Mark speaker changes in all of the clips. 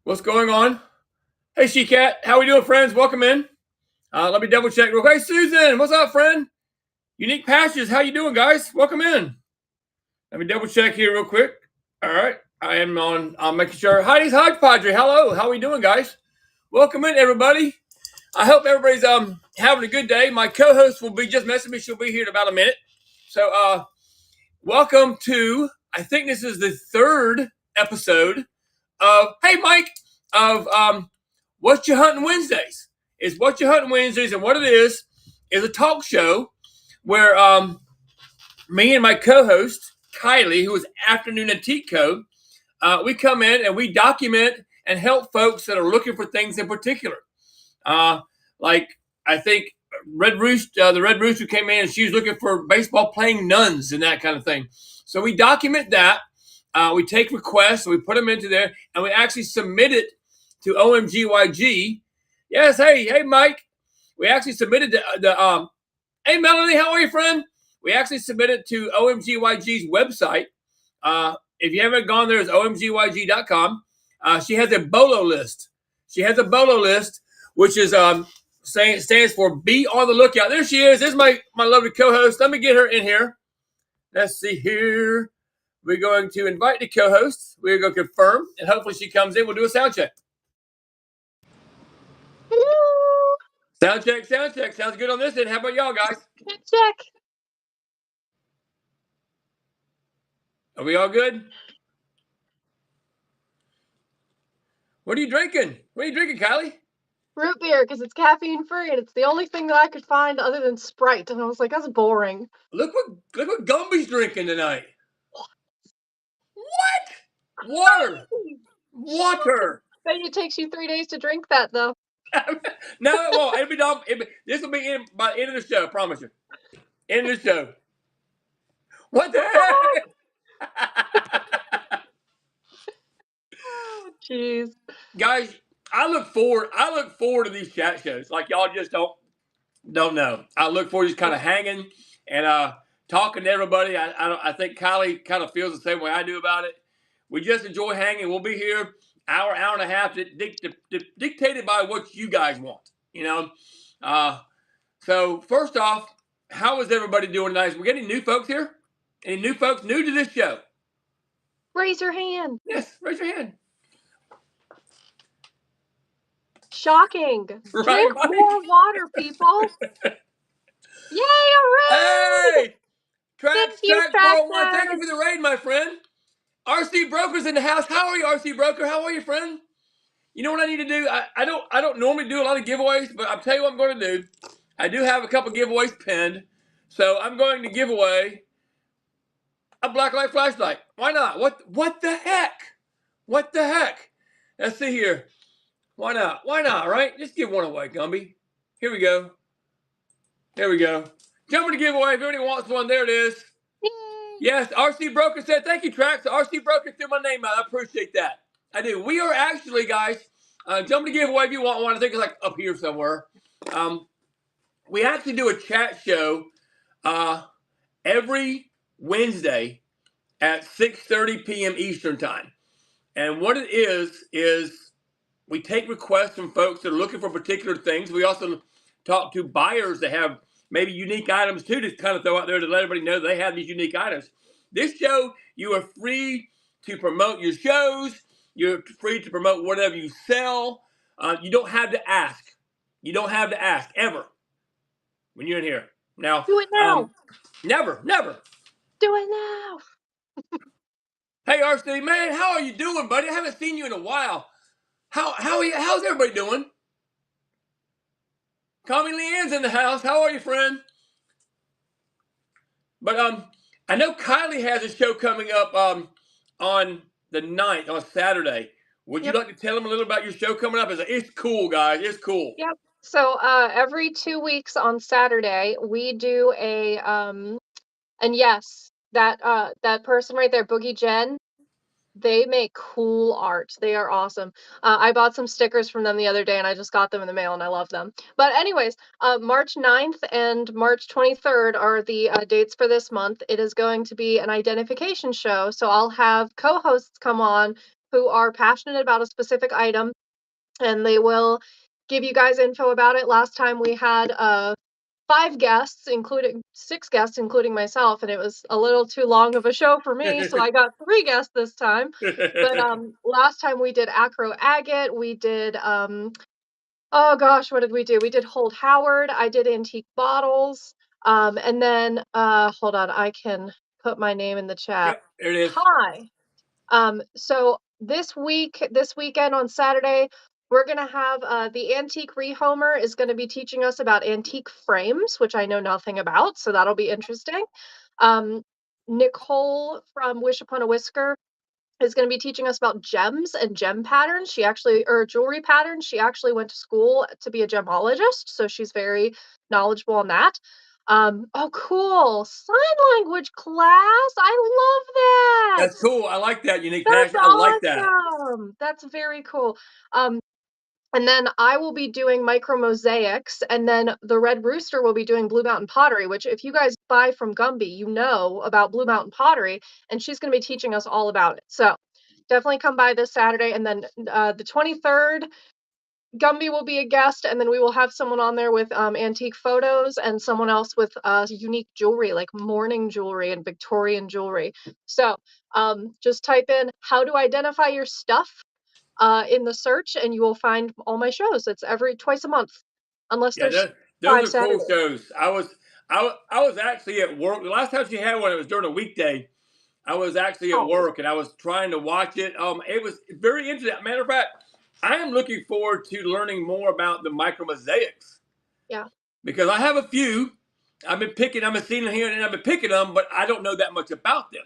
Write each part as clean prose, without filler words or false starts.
Speaker 1: What's going on? Hey, She-Cat. How we doing, friends? Welcome in. Let me double check real quick. Hey, Susan. What's up, friend? Unique Pastures. How you doing, guys? Welcome in. Let me double check here real quick. All right. I am on. I'm making sure. Heidi's Hodgepodge. Hello. How we doing, guys? Welcome in, everybody. I hope everybody's having a good day. My co-host will be just messaging me. She'll be here in about a minute. So welcome to. I think this is the third episode of Hey Mike of What You Hunting Wednesdays. Is What You Hunting Wednesdays, and what it is a talk show where me and my co-host Kylie, who is Afternoon Antique Code, we come in and we document and help folks that are looking for things in particular. Like I think the Red Rooster came in and she was looking for baseball playing nuns and that kind of thing. So we document that. We take requests, we put them into there, and we actually submit it to OMGYG. Yes, hey, Mike. We actually submitted the hey, Melanie, how are you, friend? We actually submitted to OMGYG's website. If you haven't gone there, it's omgyg.com. She has a BOLO list. Which is stands for Be on the Lookout. There she is. This is my lovely co-host. Let me get her in here. Let's see here. We're going to invite the co-host. We're going to confirm, and hopefully she comes in. We'll do a sound check.
Speaker 2: Hello.
Speaker 1: Sound check. Sounds good on this end. How about y'all, guys?
Speaker 2: Check.
Speaker 1: Are we all good? What are you drinking? Kylie?
Speaker 2: Root beer, because it's caffeine free, and it's the only thing that I could find other than Sprite. And I was like, that's boring.
Speaker 1: Look what Gumby's drinking tonight. What? Water.
Speaker 2: Bet it takes you 3 days to drink that, though.
Speaker 1: No, it won't. It'll be done. This will be in by the end of the show. I promise you. End of the show. What the heck?
Speaker 2: Oh, jeez.
Speaker 1: Guys, I look forward to these chat shows. Like y'all just don't know. I look forward to just kind of hanging and talking to everybody. I think Kylie kind of feels the same way I do about it. We just enjoy hanging. We'll be here hour and a half, dictated by what you guys want. You know. So first off, how is everybody doing tonight? We're getting new folks here. Any new folks new to this show?
Speaker 2: Raise your hand.
Speaker 1: Yes, raise your hand.
Speaker 2: Shocking.
Speaker 1: Right,
Speaker 2: Drink
Speaker 1: Mike?
Speaker 2: more water, people. Yay, hooray!
Speaker 1: Hey! Trax
Speaker 2: Thank you,
Speaker 1: 401,
Speaker 2: Traxxas.
Speaker 1: thank you for the raid, my friend. RC Broker's in the house. How are you, RC Broker? How are you, friend? You know what I need to do? I don't normally do a lot of giveaways, but I'll tell you what I'm going to do. I do have a couple giveaways pinned, so I'm going to give away a blacklight flashlight. Why not? What the heck? What the heck? Let's see here. Why not? Why not, right? Just give one away, Gumby. Here we go. There we go. Jumping to giveaway. If anybody wants one, there it is.
Speaker 2: Yay.
Speaker 1: Yes, RC Broker said, thank you, Trax. RC Broker threw my name out. I appreciate that. I do. We are actually, guys, jumping to giveaway if you want one. I think it's like up here somewhere. We actually do a chat show every Wednesday at 6:30 p.m. Eastern time. And what it is we take requests from folks that are looking for particular things. We also talk to buyers that have maybe unique items too, to kind of throw out there to let everybody know they have these unique items. This show, you are free to promote your shows. You're free to promote whatever you sell. You don't have to ask. You don't have to ask ever when you're in here. Now,
Speaker 2: do it now.
Speaker 1: Never.
Speaker 2: Do it now.
Speaker 1: Hey, RC, man, how are you doing, buddy? I haven't seen you in a while. How's everybody doing? Tommy Leanne's in the house. How are you, friend? But I know Kylie has a show coming up on the 9th, on Saturday. Would you like to tell them a little about your show coming up? It's cool, guys. It's cool.
Speaker 2: Yep. So every 2 weeks on Saturday, we do a and yes, that person right there, Boogie Jen, they make cool art. They are awesome. I bought some stickers from them the other day and I just got them in the mail and I love them. But anyways, March 9th and March 23rd are the dates for this month. It is going to be an identification show. So I'll have co-hosts come on who are passionate about a specific item, and they will give you guys info about it. Last time we had 6 guests, including myself, and it was a little too long of a show for me, so I got 3 guests this time. But last time we did acro agate, we did oh gosh, what did we do? We did Hold Howard, I did antique bottles, and then hold on, I can put my name in the chat.
Speaker 1: Yep, there it is.
Speaker 2: Hi. So this weekend on Saturday, we're gonna have the antique rehomer is gonna be teaching us about antique frames, which I know nothing about, so that'll be interesting. Um, Nicole from Wish Upon a Whisker is going to be teaching us about gems and gem patterns. Or jewelry patterns. She actually went to school to be a gemologist, so she's very knowledgeable on that. Oh, cool. Sign language class. I love that.
Speaker 1: That's cool. I like that unique
Speaker 2: That's
Speaker 1: passion. I like that.
Speaker 2: awesome. That's very cool. And then I will be doing micro mosaics, and then the Red Rooster will be doing Blue Mountain pottery, which if you guys buy from Gumby, you know about Blue Mountain pottery, and she's going to be teaching us all about it. So definitely come by this Saturday. And then the 23rd, Gumby will be a guest, and then we will have someone on there with antique photos and someone else with unique jewelry, like morning jewelry and Victorian jewelry. So just type in how to identify your stuff in the search, and you will find all my shows. It's every twice a month, unless
Speaker 1: Yeah,
Speaker 2: there's
Speaker 1: those
Speaker 2: 5
Speaker 1: are cool
Speaker 2: Saturdays.
Speaker 1: shows. I was actually at work. The last time she had one, it was during a weekday. I was actually at
Speaker 2: Oh,
Speaker 1: work and I was trying to watch it. It was very interesting. Matter of fact, I am looking forward to learning more about the micro mosaics
Speaker 2: yeah.
Speaker 1: because I have a few. I've been seeing them here and I've been picking them, but I don't know that much about them.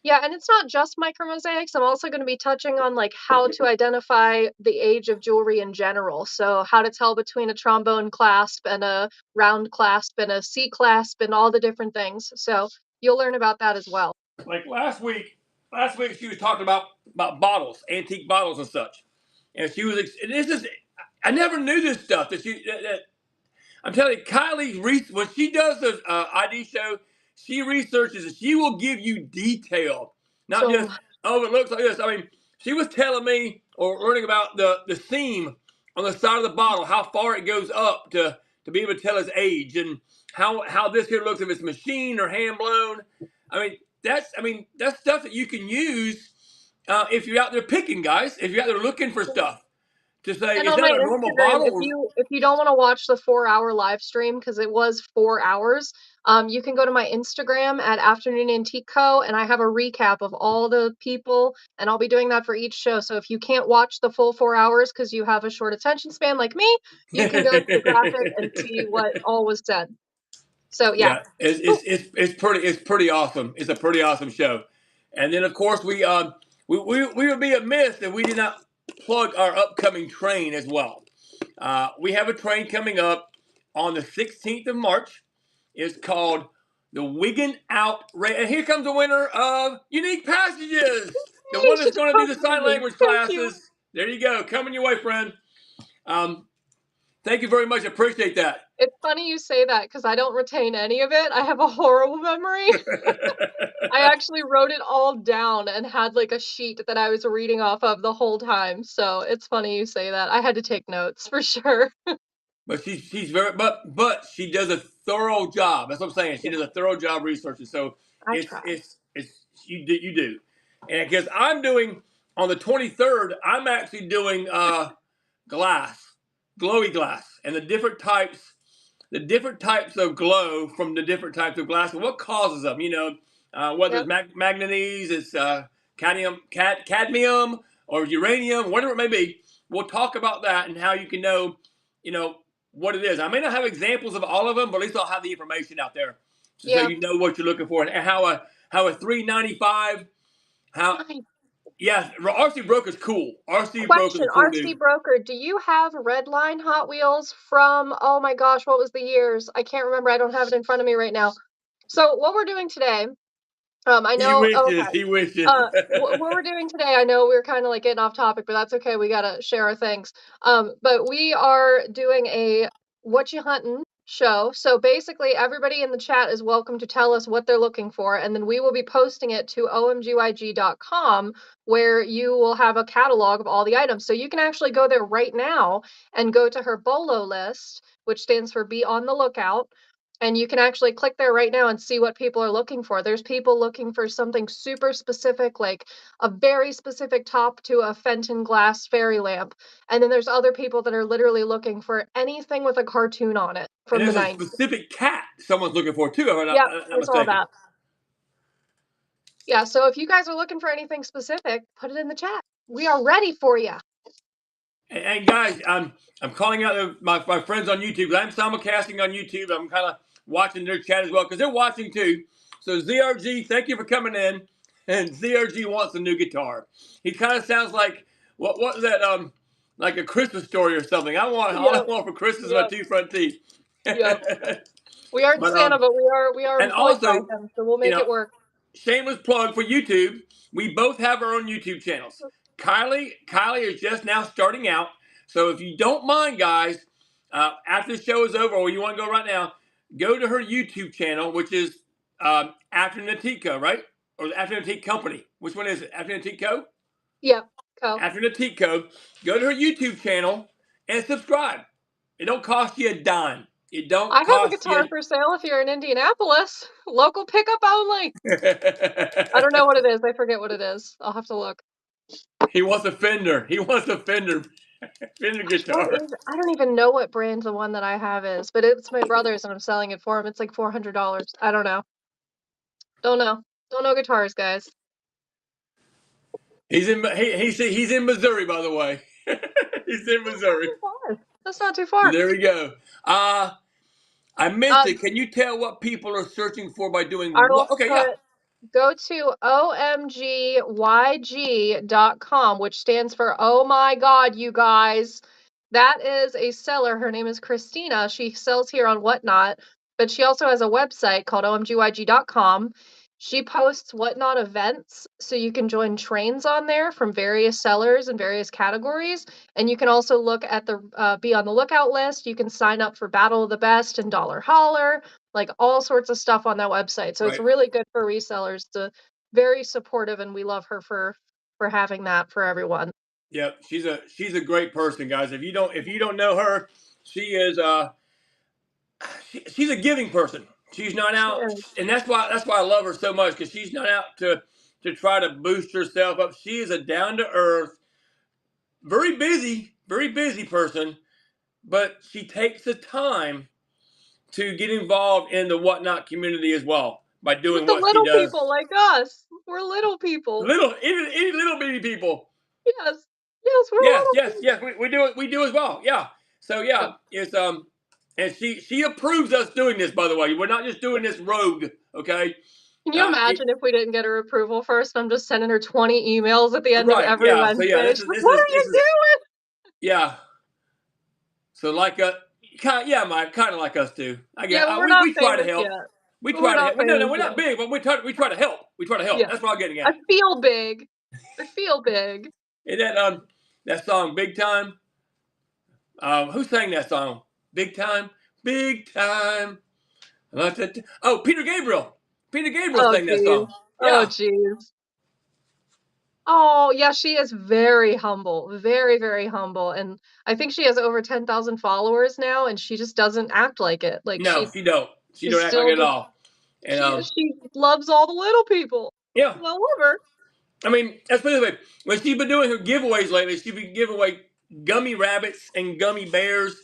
Speaker 2: Yeah, and it's not just micro mosaics. I'm also going to be touching on like how to identify the age of jewelry in general. So how to tell between a trombone clasp and a round clasp and a C clasp and all the different things. So you'll learn about that as well.
Speaker 1: Like last week she was talking about bottles, antique bottles and such, and she was. And this is I never knew this stuff that I'm telling you, Kylie, when she does the ID show, she researches and she will give you detail, not
Speaker 2: So
Speaker 1: just, oh, it looks like this. I mean, she was telling me or learning about the seam on the side of the bottle, how far it goes up to be able to tell its age, and how this here looks if it's machine or hand blown. I mean that's stuff that you can use if you're out there picking, guys. If you're out there looking for stuff to say,
Speaker 2: and
Speaker 1: is
Speaker 2: on my
Speaker 1: that a normal
Speaker 2: Instagram,
Speaker 1: bottle?
Speaker 2: if you don't want to watch the 4-hour live stream because it was 4 hours, you can go to my Instagram at Afternoon Antique Co. and I have a recap of all the people, and I'll be doing that for each show. So if you can't watch the full 4 hours because you have a short attention span like me, you can go to the graphic and see what all was said. So yeah.
Speaker 1: Yeah, it's pretty awesome. It's a pretty awesome show. And then of course we would be amiss if we did not plug our upcoming train as well. We have a train coming up on the 16th of March. It's called the Wiggin Out And here comes the winner of Unique Passages. The
Speaker 2: Yay,
Speaker 1: one
Speaker 2: she
Speaker 1: that's going to do the sign
Speaker 2: told me.
Speaker 1: language
Speaker 2: Thank you.
Speaker 1: classes. There you go. Coming your way, friend. Thank you very much. I appreciate that.
Speaker 2: It's funny you say that because I don't retain any of it. I have a horrible memory. I actually wrote it all down and had like a sheet that I was reading off of the whole time. So it's funny you say that. I had to take notes for sure.
Speaker 1: But she's very but she does a thorough job. That's what I'm saying. She
Speaker 2: Yeah,
Speaker 1: does a thorough job researching. So
Speaker 2: I try.
Speaker 1: it's you do. And because I'm doing on the 23rd, I'm actually doing glass, glowy glass, and the different types of glow from the different types of glass and what causes them. Whether
Speaker 2: Yep.
Speaker 1: it's manganese, it's cadmium, or uranium, whatever it may be. We'll talk about that and how you can know, you know, what it is. I may not have examples of all of them, but at least I'll have the information out there, so
Speaker 2: Yeah.
Speaker 1: you know what you're looking for and how a 395, how
Speaker 2: Nice.
Speaker 1: yeah, RC Broker's cool. RC Broker's
Speaker 2: Question,
Speaker 1: a cool
Speaker 2: RC
Speaker 1: dude.
Speaker 2: Broker, do you have red line Hot Wheels from, oh my gosh, what was the years? I can't remember. I don't have it in front of me right now. So what we're doing today, I
Speaker 1: He
Speaker 2: know,
Speaker 1: wishes.
Speaker 2: okay.
Speaker 1: He wishes.
Speaker 2: What we're doing today, I know we're kind of like getting off topic, but that's okay. We gotta share our things. But we are doing a What You Huntin' show. So basically, everybody in the chat is welcome to tell us what they're looking for, and then we will be posting it to omgyg.com, where you will have a catalog of all the items. So you can actually go there right now and go to her BOLO list, which stands for Be on the Lookout. And you can actually click there right now and see what people are looking for. There's people looking for something super specific, like a very specific top to a Fenton glass fairy lamp. And then there's other people that are literally looking for anything with a cartoon on it
Speaker 1: And
Speaker 2: from the
Speaker 1: there's a
Speaker 2: 90s.
Speaker 1: specific cat someone's looking for too, if I'm
Speaker 2: Yep,
Speaker 1: not
Speaker 2: there's all
Speaker 1: mistaken.
Speaker 2: that. Yeah, so if you guys are looking for anything specific, put it in the chat. We are ready for you.
Speaker 1: And guys, I'm calling out my friends on YouTube. I'm simulcasting on YouTube. I'm kind of watching their chat as well because they're watching too. So ZRG, thank you for coming in. And ZRG wants a new guitar. He kind of sounds like what was that? Like a Christmas story or something. All I want for Christmas is my two front teeth.
Speaker 2: Yep. We aren't
Speaker 1: But,
Speaker 2: Santa, but we are
Speaker 1: and
Speaker 2: employed by
Speaker 1: also,
Speaker 2: him, so we'll make it work.
Speaker 1: Shameless plug for YouTube. We both have our own YouTube channels. Kylie is just now starting out. So if you don't mind, guys, after the show is over, or you want to go right now, go to her YouTube channel, which is After Natika, right? Or After Natika Company. Which one is it? After Natika Co?
Speaker 2: Yep. Co.
Speaker 1: After Natika Co. Go to her YouTube channel and subscribe. It don't cost you a dime. It don't
Speaker 2: I have a
Speaker 1: cost
Speaker 2: guitar
Speaker 1: you.
Speaker 2: for sale if you're in Indianapolis. Local pickup only. I don't know what it is. I forget what it is. I'll have to look.
Speaker 1: He wants a Fender. He wants a Fender guitar.
Speaker 2: I don't even know what brand the one that I have is, but it's my brother's and I'm selling it for him. It's like $400. I don't know. Don't know guitars, guys.
Speaker 1: He's in Missouri, by the way. He's in Missouri.
Speaker 2: That's not too far.
Speaker 1: There we go. I missed it. Can you tell what people are searching for by doing what? Okay, yeah.
Speaker 2: Go to omgyg.com, which stands for Oh My God, you guys. That is a seller. Her name is Christina. She sells here on Whatnot, but she also has a website called omgyg.com. She posts Whatnot events, so you can join trains on there from various sellers and various categories. And you can also look at the Be on the Lookout list. You can sign up for Battle of the Best and Dollar Holler, like all sorts of stuff on that website. So it's really good for resellers. Very supportive, and we love her for having that for everyone.
Speaker 1: Yep, she's a great person, guys. If you don't know her, she is she's a giving person. She's not out, and that's why I love her so much, because she's not out to try to boost herself up. She is a down to earth, very busy person, but she takes the time to get involved in the Whatnot community as well by doing what she does.
Speaker 2: Little people like us. We're little people.
Speaker 1: Any little bitty people.
Speaker 2: Yes, we're
Speaker 1: yes. We do as well. Yeah. So yeah, it's and she approves us doing this. By the way, we're not just doing this rogue. Okay.
Speaker 2: Can you imagine if we didn't get her approval first? I'm just sending her 20 emails at the end of every Wednesday.
Speaker 1: So yeah,
Speaker 2: what are you doing?
Speaker 1: Yeah. So like kind of like us too. I guess we try to help. We try to help. No, we're not big, but we try to help. We try to help. That's what I'm getting at.
Speaker 2: I feel big.
Speaker 1: And that song Big Time. Who sang that song? Big Time. Oh, Peter Gabriel. Sang that song. Yeah.
Speaker 2: Oh, jeez. Oh, yeah, she is very humble. Very, very humble. And I think she has over 10,000 followers now, and she just doesn't act like it. Like,
Speaker 1: no, she don't. She don't act like it at all. And
Speaker 2: she loves all the little people.
Speaker 1: Yeah.
Speaker 2: I love her.
Speaker 1: I mean, let's put it this way. When she's been doing her giveaways lately, she's been giving away gummy rabbits and gummy bears.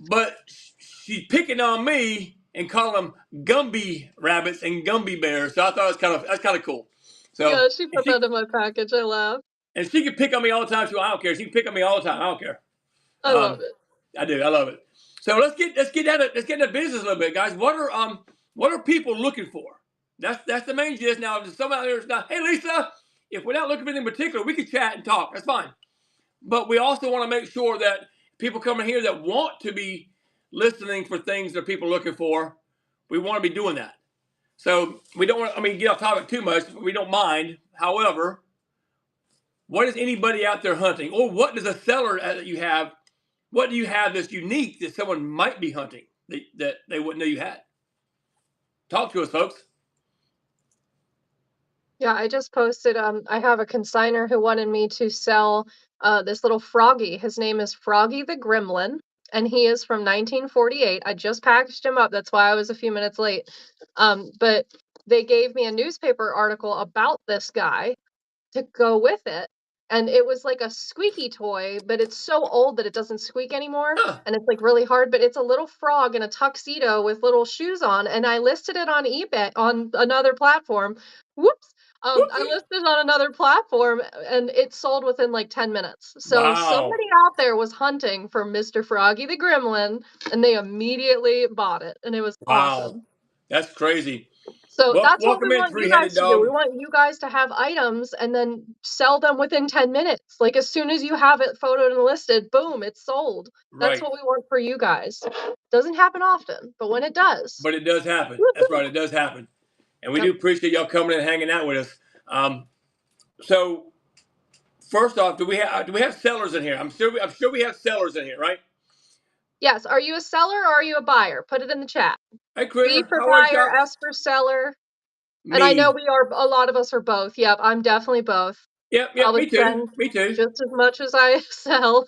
Speaker 1: But she's picking on me and calling them Gumby rabbits and Gumby bears. So I thought that's kind of cool. So
Speaker 2: yeah, she put that in my package. I laugh.
Speaker 1: And she can pick on me all the time too. I don't care. She can pick on me all the time. I don't care.
Speaker 2: I love it.
Speaker 1: I do. I love it. So let's get into business a little bit, guys. What are people looking for? That's the main gist. Now, if someone out there is not, hey Lisa, if we're not looking for anything in particular, we can chat and talk. That's fine. But we also want to make sure that people coming here that want to be listening for things that people are looking for, we want to be doing that. So we don't want to, get off topic too much. We don't mind. However, what is anybody out there hunting? Or what does a seller that you have, what do you have that's unique that someone might be hunting? that they wouldn't know you had. Talk to us, folks.
Speaker 2: Yeah, I just posted, I have a consigner who wanted me to sell this little froggy. His name is Froggy the Gremlin, and he is from 1948. I just packaged him up. That's why I was a few minutes late. But they gave me a newspaper article about this guy to go with it. And it was like a squeaky toy, but it's so old that it doesn't squeak anymore.
Speaker 1: Huh.
Speaker 2: And it's like really hard, but it's a little frog in a tuxedo with little shoes on. And I listed it on eBay on another platform. Whoops. I listed it on another platform and it sold within like 10 minutes. So
Speaker 1: Wow.
Speaker 2: somebody out there was hunting for Mr. Froggy the Gremlin and they immediately bought it. And it was
Speaker 1: Wow.
Speaker 2: awesome.
Speaker 1: That's crazy.
Speaker 2: So that's what we
Speaker 1: Welcome in,
Speaker 2: want you guys
Speaker 1: three-headed
Speaker 2: to do. We
Speaker 1: dog.
Speaker 2: want you guys to have items and then sell them within 10 minutes. Like as soon as you have it photoed and listed, boom, it's sold. That's
Speaker 1: Right.
Speaker 2: what we want for you guys. Doesn't happen often, but when it does.
Speaker 1: But it does happen. That's right. It does happen. And we do appreciate y'all coming and hanging out with us. So first off, do we have sellers in here? I'm sure we have sellers in here, right?
Speaker 2: Yes. Are you a seller or are you a buyer? Put it in the chat.
Speaker 1: Hey,
Speaker 2: B
Speaker 1: Critter,
Speaker 2: for
Speaker 1: how are you,
Speaker 2: buyer,
Speaker 1: Chuck?
Speaker 2: S for seller. And I know
Speaker 1: Me.
Speaker 2: a lot of us are both. Yep, I'm definitely both.
Speaker 1: Yep,
Speaker 2: I would
Speaker 1: me too.
Speaker 2: spend
Speaker 1: Me too.
Speaker 2: just as much as I sell.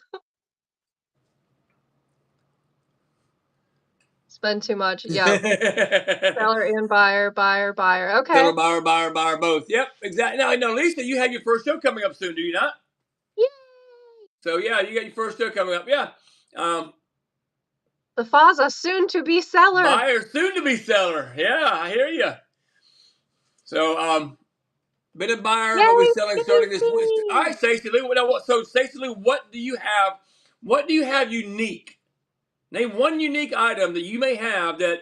Speaker 2: Spend too much. Yep. Seller and buyer, buyer, buyer. Okay.
Speaker 1: Seller, buyer, both. Yep, exactly. Now, Lisa, you have your first show coming up soon, do you not?
Speaker 2: Yay!
Speaker 1: So yeah, you got your first show coming up. Yeah.
Speaker 2: The Faza soon to be seller.
Speaker 1: Buyer, soon to be seller. Yeah, I hear you. So been a buyer.
Speaker 2: Yay,
Speaker 1: We'll be selling starting this week.
Speaker 2: Stacey!
Speaker 1: All right, Stacey Lee. So Stacey Lee, what do you have? What do you have unique? Name one unique item that you may have that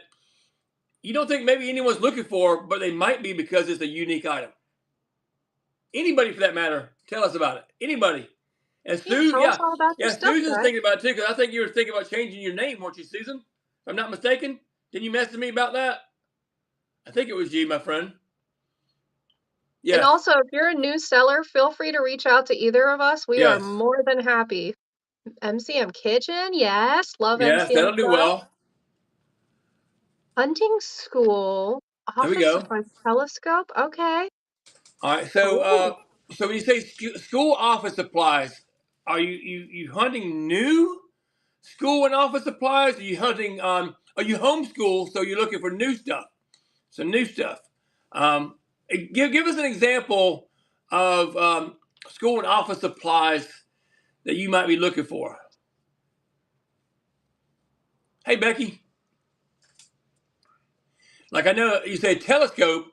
Speaker 1: you don't think maybe anyone's looking for, but they might be because it's a unique item. Anybody for that matter, tell us about it. Anybody. And
Speaker 2: Yeah, tell us all about your stuff,
Speaker 1: Susan's
Speaker 2: guys.
Speaker 1: thinking about it too, because I think you were thinking about changing your name, weren't you, Susan? If I'm not mistaken. Didn't you message me about that? I think it was you, my friend.
Speaker 2: Yeah. And also, if you're a new seller, feel free to reach out to either of us. We are more than happy. MCM Kitchen, yes. Love MCM.
Speaker 1: Yes, that'll do well.
Speaker 2: Hunting school.
Speaker 1: There we go.
Speaker 2: Office telescope. Okay.
Speaker 1: All right. So so when you say school office supplies, are you hunting new school and office supplies? Are you hunting are you homeschool, so you're looking for new stuff? Some new stuff. Give us an example of school and office supplies that you might be looking for. Hey, Becky. Like I know you say telescope.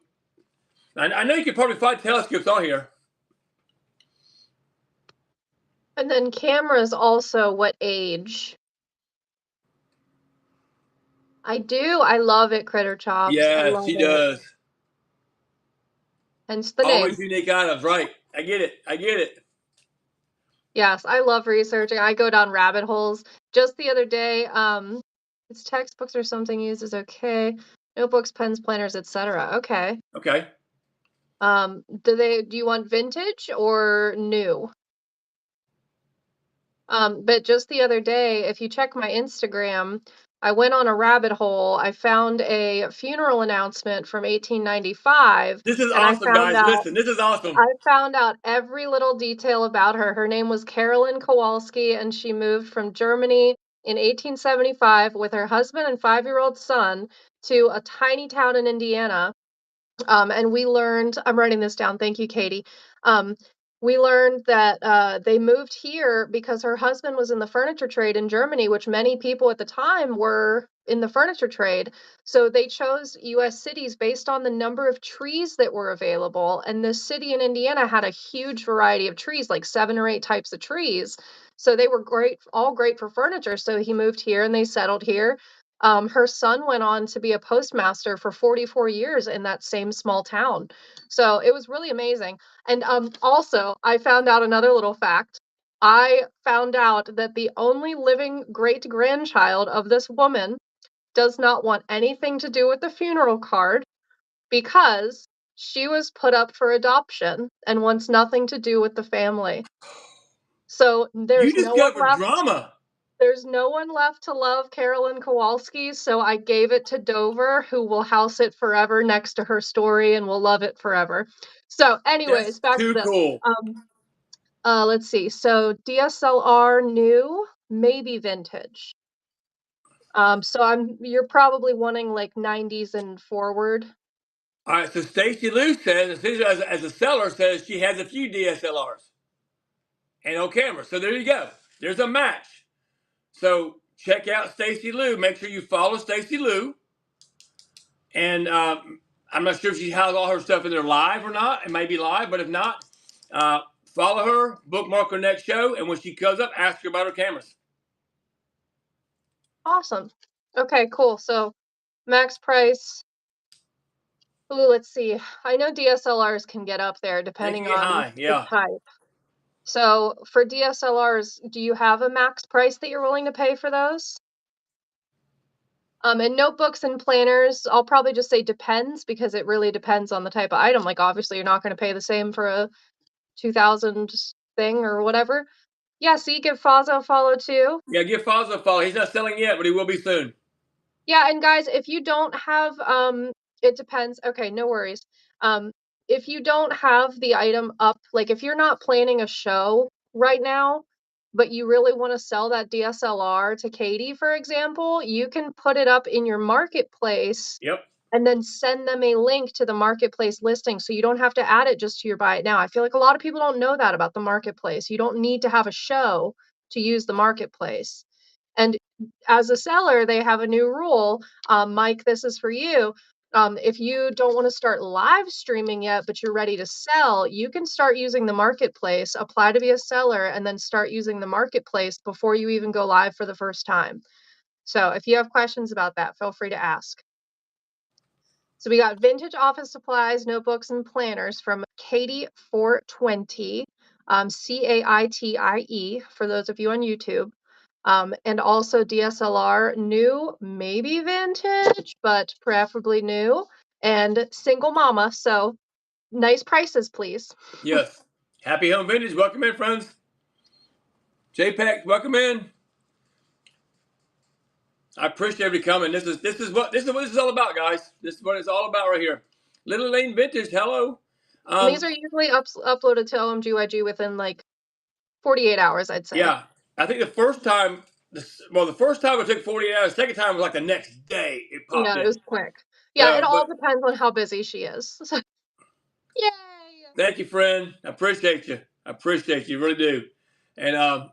Speaker 1: I know you could probably find telescopes on here.
Speaker 2: And then cameras also, what age? I do. I love it, Critter Chops.
Speaker 1: Yeah, she does.
Speaker 2: Hence the
Speaker 1: Always
Speaker 2: name.
Speaker 1: unique items, right? I get it.
Speaker 2: Yes, I love researching. I go down rabbit holes. Just the other day, it's textbooks or something used is okay. Notebooks, pens, planners, etc. Okay.
Speaker 1: Okay.
Speaker 2: Do you want vintage or new? But just the other day, if you check my Instagram, I went on a rabbit hole. I found a funeral announcement from 1895.
Speaker 1: This is awesome, guys. Listen, this is awesome.
Speaker 2: I found out every little detail about her. Her name was Carolyn Kowalski, and she moved from Germany in 1875 with her husband and 5-year-old son to a tiny town in Indiana. And we learned, I'm writing this down. Thank you, Katie. We learned that they moved here because her husband was in the furniture trade in Germany, which many people at the time were in the furniture trade. So they chose US cities based on the number of trees that were available. And this city in Indiana had a huge variety of trees, like 7 or 8 types of trees. So they were all great for furniture. So he moved here and they settled here. Her son went on to be a postmaster for 44 years in that same small town. So it was really amazing. And also, I found out another little fact. I found out that the only living great grandchild of this woman does not want anything to do with the funeral card because she was put up for adoption and wants nothing to do with the family. So there's
Speaker 1: you
Speaker 2: no one
Speaker 1: discovered
Speaker 2: left.
Speaker 1: drama.
Speaker 2: There's no one left to love Carolyn Kowalski, so I gave it to Dover, who will house it forever next to her story and will love it forever. So, anyways,
Speaker 1: That's
Speaker 2: back to
Speaker 1: too
Speaker 2: this.
Speaker 1: cool.
Speaker 2: Let's see. So DSLR new, maybe vintage. So you're probably wanting like 90s and forward.
Speaker 1: All right, so Stacy Lou says, as a seller, says she has a few DSLRs and no camera. So there you go. There's a match. So check out Stacy Lou. Make sure you follow Stacy Lou. And I'm not sure if she has all her stuff in there live or not. It may be live, but if not, follow her, bookmark her next show, and when she comes up, ask her about her cameras.
Speaker 2: Awesome. Okay, cool. So max price. Ooh, let's see. I know DSLRs can get up there
Speaker 1: They can
Speaker 2: depending
Speaker 1: get
Speaker 2: on
Speaker 1: high,
Speaker 2: the
Speaker 1: yeah.
Speaker 2: type. So for DSLRs, do you have a max price that you're willing to pay for those? And notebooks and planners, I'll probably just say depends because it really depends on the type of item. Like obviously you're not going to pay the same for a 2000 thing or whatever. Yeah, so you give Fazo a follow too.
Speaker 1: Yeah, give Fozzo a follow. He's not selling yet, but he will be soon.
Speaker 2: Yeah, and guys, if you don't have it depends. Okay, no worries. Um if you don't have the item up, like if you're not planning a show right now, but you really want to sell that DSLR to Katie, for example, you can put it up in your marketplace
Speaker 1: Yep.
Speaker 2: and then send them a link to the marketplace listing so you don't have to add it just to your buy it now. I feel like a lot of people don't know that about the marketplace. You don't need to have a show to use the marketplace. And as a seller, they have a new rule. Mike, this is for you. If you don't want to start live streaming yet, but you're ready to sell, you can start using the marketplace, apply to be a seller, and then start using the marketplace before you even go live for the first time. So if you have questions about that, feel free to ask. So we got vintage office supplies, notebooks, and planners from Katie 420, Caitie, for those of you on YouTube. And also DSLR, new, maybe vintage, but preferably new, and single mama. So nice prices, please.
Speaker 1: Yes. Happy Home Vintage. Welcome in, friends. JPEG, welcome in. I appreciate everybody coming. This is what this is all about, guys. This is what it's all about right here. Little Lane Vintage. Hello.
Speaker 2: And these are usually uploaded to OMGYG within like 48 hours, I'd say.
Speaker 1: Yeah, I think the first time, the first time it took 48 hours. The second time was like the next day it popped
Speaker 2: No, it
Speaker 1: in.
Speaker 2: was quick. Yeah, it
Speaker 1: So,
Speaker 2: all
Speaker 1: but
Speaker 2: depends on how busy she is. So, yay!
Speaker 1: thank you, friend. I appreciate you. I appreciate you. Really do. And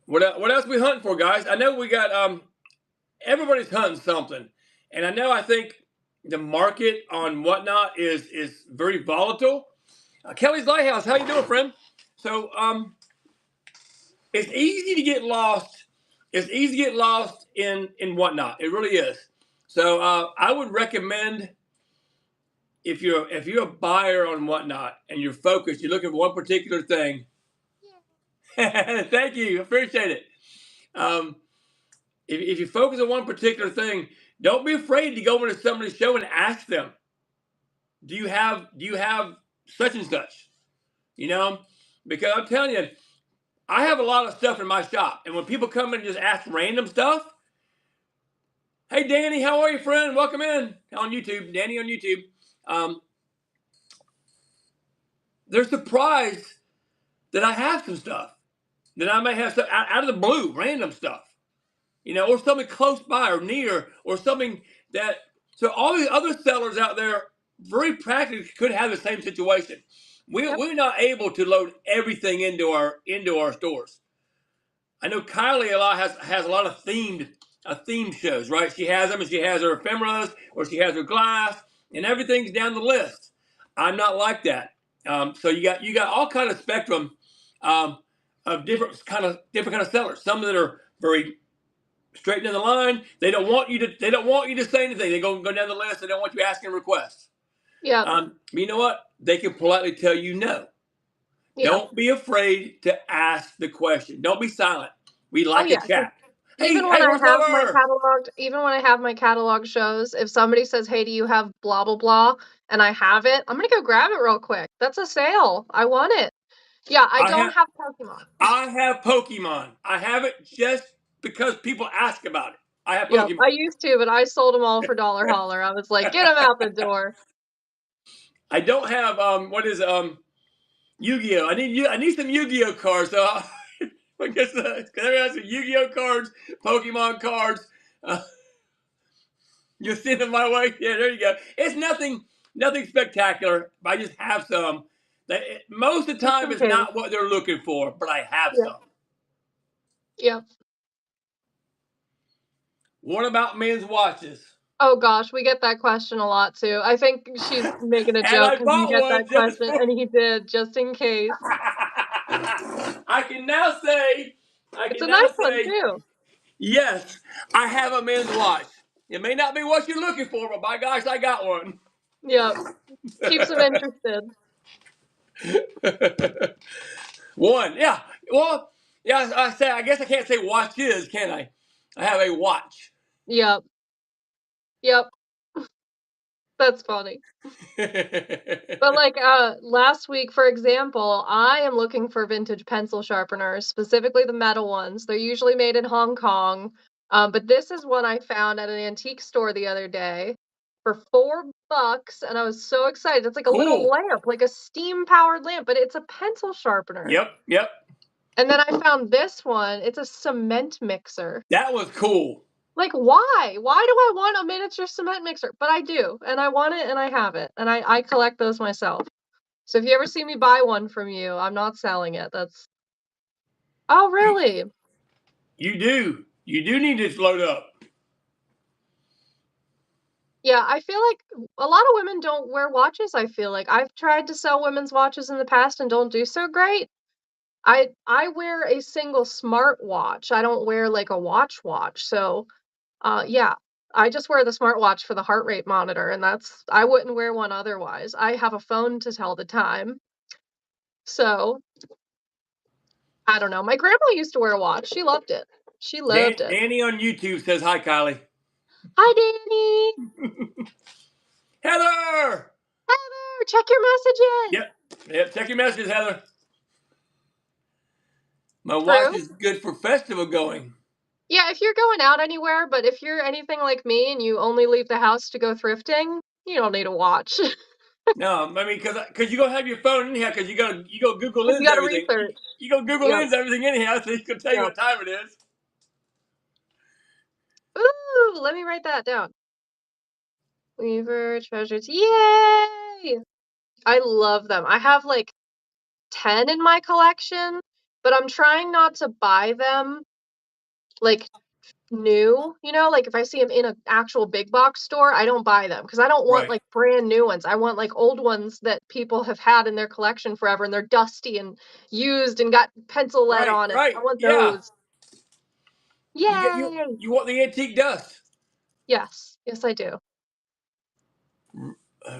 Speaker 1: what else we hunting for, guys? I know we got everybody's hunting something, and I think the market on whatnot is very volatile. Kelly's Lighthouse, how you doing, friend? So it's easy to get lost. It's easy to get lost in whatnot. It really is. So I would recommend if you're a buyer on whatnot and you're focused, you're looking for one particular thing. Thank you, appreciate it. Um, if you focus on one particular thing, don't be afraid to go into somebody's show and ask them, do you have such and such? You know, because I'm telling you, I have a lot of stuff in my shop, and when people come in and just ask random stuff, hey Danny, how are you, friend? Welcome in on YouTube, Danny on YouTube. They're surprised that I have some stuff, that I may have stuff out of the blue, random stuff, you know, or something close by or near, or something that. So all these other sellers out there, very practically, could have the same situation.
Speaker 2: Yep.
Speaker 1: We're not able to load everything into our stores. I know Kylie has a lot of themed shows, right? She has them, and she has her ephemeras, or she has her glass, and everything's down the list. I'm not like that. So you got all kind of spectrum of different kind of sellers. Some that are very straight down the line. They don't want you to say anything. They go down the list. They don't want you asking requests.
Speaker 2: Yeah.
Speaker 1: You know what? They can politely tell you no.
Speaker 2: Yeah.
Speaker 1: Don't be afraid to ask the question. Don't be silent. We like a chat. Hey,
Speaker 2: Even when I
Speaker 1: where's
Speaker 2: have my
Speaker 1: Lover?
Speaker 2: cataloged, even when I have my catalog shows, if somebody says, "Hey, do you have blah blah blah?" and I have it, I'm gonna go grab it real quick. That's a sale. I want it. Yeah, I don't have Pokemon.
Speaker 1: I have Pokemon. I have it just because people ask about it. I have
Speaker 2: Yeah,
Speaker 1: Pokemon.
Speaker 2: I used to, but I sold them all for Dollar Holler. I was like, get them out the door.
Speaker 1: I don't have Yu-Gi-Oh. I need some Yu-Gi-Oh cards. So I guess because everyone has some Yu-Gi-Oh cards, Pokemon cards. Uh, you send them my way. Yeah, there you go. It's nothing spectacular. But I just have some. Most of the
Speaker 2: Just
Speaker 1: time,
Speaker 2: in
Speaker 1: it's
Speaker 2: case.
Speaker 1: not what they're looking for, but I have
Speaker 2: Yeah.
Speaker 1: some.
Speaker 2: Yeah.
Speaker 1: What about men's watches?
Speaker 2: Oh gosh, we get that question a lot too. I think she's making a
Speaker 1: And
Speaker 2: joke
Speaker 1: I
Speaker 2: because you
Speaker 1: bought
Speaker 2: get
Speaker 1: one
Speaker 2: that
Speaker 1: just
Speaker 2: question,
Speaker 1: for.
Speaker 2: and he did, just in case.
Speaker 1: I can now say,
Speaker 2: It's a nice one too.
Speaker 1: yes, I have a men's watch. It may not be what you're looking for, but by gosh, I got one.
Speaker 2: Yeah. Keeps them interested.
Speaker 1: One, yeah. Well, yeah. I guess I can't say watches, can I? I have a watch.
Speaker 2: Yep. Yep. That's funny. But like last week, for example, I am looking for vintage pencil sharpeners, specifically the metal ones. They're usually made in Hong Kong. But this is one I found at an antique store the other day for $4, and I was so excited. It's like a little
Speaker 1: Cool.
Speaker 2: lamp, like a steam-powered lamp, but it's a pencil sharpener.
Speaker 1: Yep.
Speaker 2: And then I found this one. It's a cement mixer.
Speaker 1: That was cool.
Speaker 2: Like, why? Why do I want a miniature cement mixer? But I do, and I want it, and I have it, and I collect those myself. So if you ever see me buy one from you, I'm not selling it. That's Oh,
Speaker 1: You,
Speaker 2: really?
Speaker 1: you do. You do need to load up.
Speaker 2: Yeah, I feel like a lot of women don't wear watches, I feel like. I've tried to sell women's watches in the past and don't do so great. I wear a single smartwatch. I don't wear like a watch. So, yeah, I just wear the smartwatch for the heart rate monitor, and I wouldn't wear one otherwise. I have a phone to tell the time. So, I don't know. My grandma used to wear a watch. She loved it. She loved it.
Speaker 1: Danny on YouTube says hi, Kylie.
Speaker 2: Hi, Danny.
Speaker 1: Heather.
Speaker 2: Heather, check your messages.
Speaker 1: Yep. Check your messages, Heather. My watch
Speaker 2: True.
Speaker 1: is good for festival going.
Speaker 2: Yeah, if you're going out anywhere, but if you're anything like me and you only leave the house to go thrifting, you don't need a watch.
Speaker 1: No, I mean, because you gonna have your phone anyhow, because you go Google
Speaker 2: You
Speaker 1: Lens
Speaker 2: gotta
Speaker 1: everything.
Speaker 2: research.
Speaker 1: You go Google
Speaker 2: Yep,
Speaker 1: Lens everything anyhow, so you can tell you
Speaker 2: yep.
Speaker 1: what time it is.
Speaker 2: Ooh, let me write that down. Weaver treasures. Yay! I love them. I have like 10 in my collection, but I'm trying not to buy them like new, like if I see them in an actual big box store, I don't buy them because I don't want
Speaker 1: Right,
Speaker 2: like brand new ones. I want like old ones that people have had in their collection forever and they're dusty and used and got pencil lead on it. I
Speaker 1: right,
Speaker 2: want
Speaker 1: yeah.
Speaker 2: those.
Speaker 1: You
Speaker 2: Yay!
Speaker 1: you want the antique dust?
Speaker 2: Yes, yes, I do.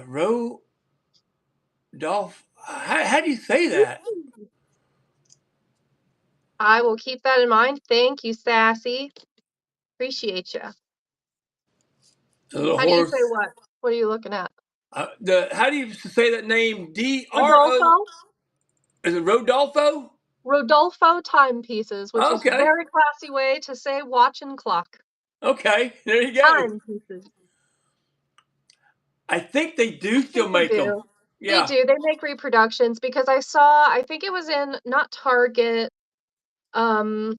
Speaker 1: Rodolph. How do you say that?
Speaker 2: I will keep that in mind. Thank you, Sassy. Appreciate you.
Speaker 1: The little
Speaker 2: How do you say
Speaker 1: horse.
Speaker 2: what? What are you looking at?
Speaker 1: How do you say that name? DRO.
Speaker 2: Rodolfo?
Speaker 1: Is it Rodolfo?
Speaker 2: Rodolfo timepieces, which is
Speaker 1: Okay,
Speaker 2: very classy way to say watch and clock.
Speaker 1: okay. There you go.
Speaker 2: Timepieces.
Speaker 1: I think they do
Speaker 2: I
Speaker 1: still
Speaker 2: think they
Speaker 1: make them.
Speaker 2: do. They
Speaker 1: Yeah.
Speaker 2: do. They make reproductions because I think it was in not Target, um,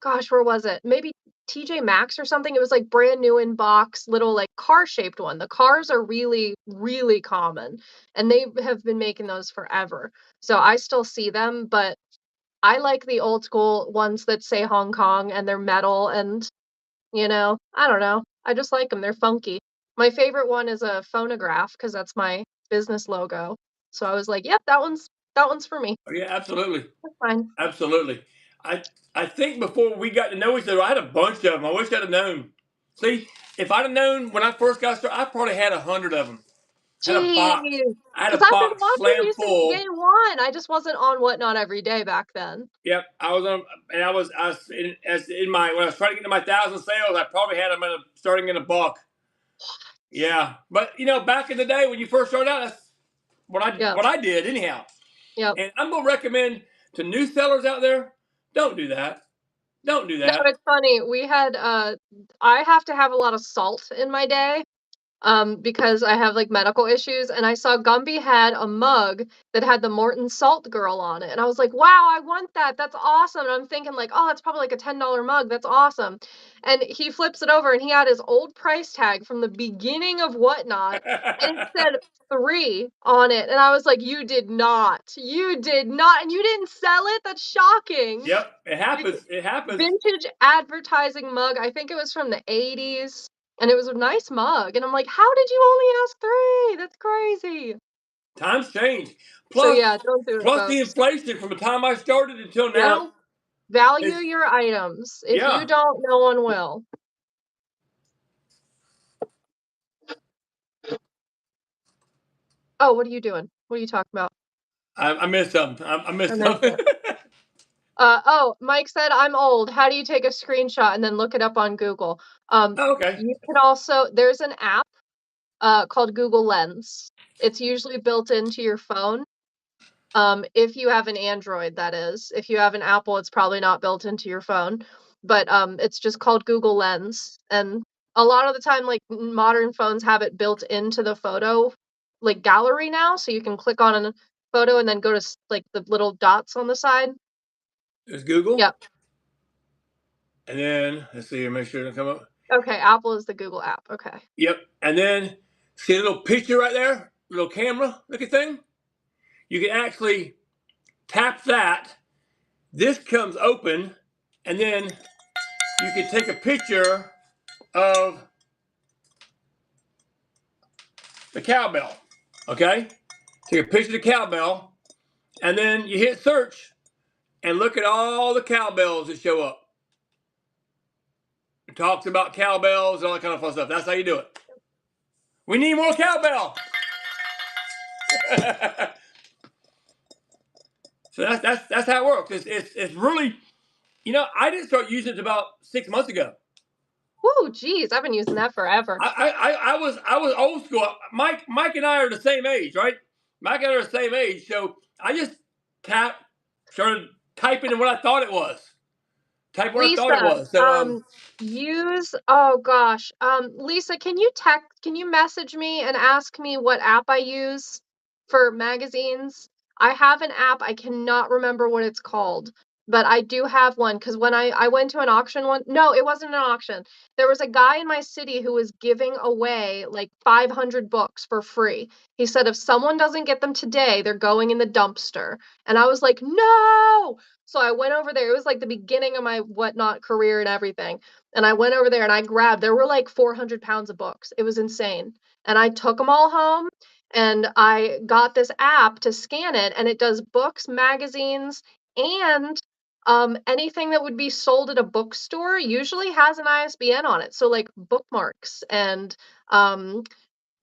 Speaker 2: gosh, where was it? Maybe TJ Maxx or something. It was like brand new in box, little like car-shaped one. The cars are really, really common, and they have been making those forever. So I still see them, but I like the old school ones that say Hong Kong and they're metal and, I don't know. I just like them. They're funky. My favorite one is a phonograph because that's my business logo. So I was like, "Yep, that one's for me.
Speaker 1: Oh, yeah, absolutely.
Speaker 2: That's fine."
Speaker 1: Absolutely. I I think before we got to know each other, I had a bunch of them. I wish I'd have known. See, if I'd have known when I first got started, I probably had 100 of them. Had a
Speaker 2: Jeez,
Speaker 1: box. I had
Speaker 2: because
Speaker 1: a
Speaker 2: I've been
Speaker 1: box
Speaker 2: watching
Speaker 1: slam
Speaker 2: you since day
Speaker 1: full.
Speaker 2: one. I just wasn't on Whatnot every day back then.
Speaker 1: Yep, I was on, and I was in my when I was trying to get to my 1,000 sales, I probably had them starting in a buck. Yeah, but back in the day when you first started out, that's
Speaker 2: Yep,
Speaker 1: what I did anyhow.
Speaker 2: yep.
Speaker 1: And I'm gonna recommend to new sellers out there, don't do that. Don't do
Speaker 2: No,
Speaker 1: that.
Speaker 2: it's funny. We had I have to have a lot of salt in my day. Because I have like medical issues, and I saw Gumby had a mug that had the Morton Salt Girl on it, and I was like, "Wow, I want that. That's awesome." And I'm thinking like, "Oh, that's probably like a $10 mug. That's awesome." And he flips it over, and he had his old price tag from the beginning of Whatnot, and it said 3 on it, and I was like, "You did not. You did not, and you didn't sell it. That's shocking."
Speaker 1: Yep, it
Speaker 2: Like,
Speaker 1: happens. It happens.
Speaker 2: vintage advertising mug. I think it was from the 80s. And it was a nice mug. And I'm like, how did you only ask 3? That's crazy.
Speaker 1: Times change.
Speaker 2: So
Speaker 1: Plus,
Speaker 2: yeah, don't do it,
Speaker 1: plus the
Speaker 2: folks.
Speaker 1: inflation from the time I started until
Speaker 2: Yep.
Speaker 1: now
Speaker 2: Value
Speaker 1: is
Speaker 2: your items. If you
Speaker 1: yeah.
Speaker 2: don't, no one will. Oh, what are you doing? What are you talking about?
Speaker 1: I missed something. I
Speaker 2: I
Speaker 1: missed
Speaker 2: missed
Speaker 1: something.
Speaker 2: it. Oh, Mike said I'm old. How do you take a screenshot and then look it up on Google?
Speaker 1: Oh, okay.
Speaker 2: You can also, there's an app called Google Lens. It's usually built into your phone. If you have an Android, that is. If you have an Apple, it's probably not built into your phone. But it's just called Google Lens. And a lot of the time, like modern phones have it built into the photo like gallery now. So you can click on a photo and then go to like the little dots on the side.
Speaker 1: There's Google.
Speaker 2: Yep.
Speaker 1: And then let's see here, make sure it come up.
Speaker 2: Okay, Apple is the Google app. Okay.
Speaker 1: Yep. And then see a little picture right there, little camera looking thing. You can actually tap that. This comes open, and then you can take a picture of the cowbell. Okay? Take a picture of the cowbell, and then you hit search and look at all the cowbells that show up. It talks about cowbells and all that kind of fun stuff. That's how you do it. We need more cowbell. So that's how it works. It's really, I didn't start using it about 6 months ago.
Speaker 2: Woo, geez, I've been using that forever.
Speaker 1: I was old school. Mike and I are the same age, right? Mike and I are the same age, so I just started typing in what I thought it was. Type what I thought it
Speaker 2: Lisa,
Speaker 1: was. So
Speaker 2: oh gosh. Lisa, can you message me and ask me what app I use for magazines? I have an app, I cannot remember what it's called, but I do have one because when I went to an auction one, no, it wasn't an auction. There was a guy in my city who was giving away like 500 books for free. He said if someone doesn't get them today, they're going in the dumpster. And I was like, no. So I went over there. It was like the beginning of my Whatnot career and everything. And I went over there and I grabbed, there were like 400 pounds of books. It was insane. And I took them all home and I got this app to scan it, and it does books, magazines, and anything that would be sold at a bookstore usually has an ISBN on it. So like bookmarks and um,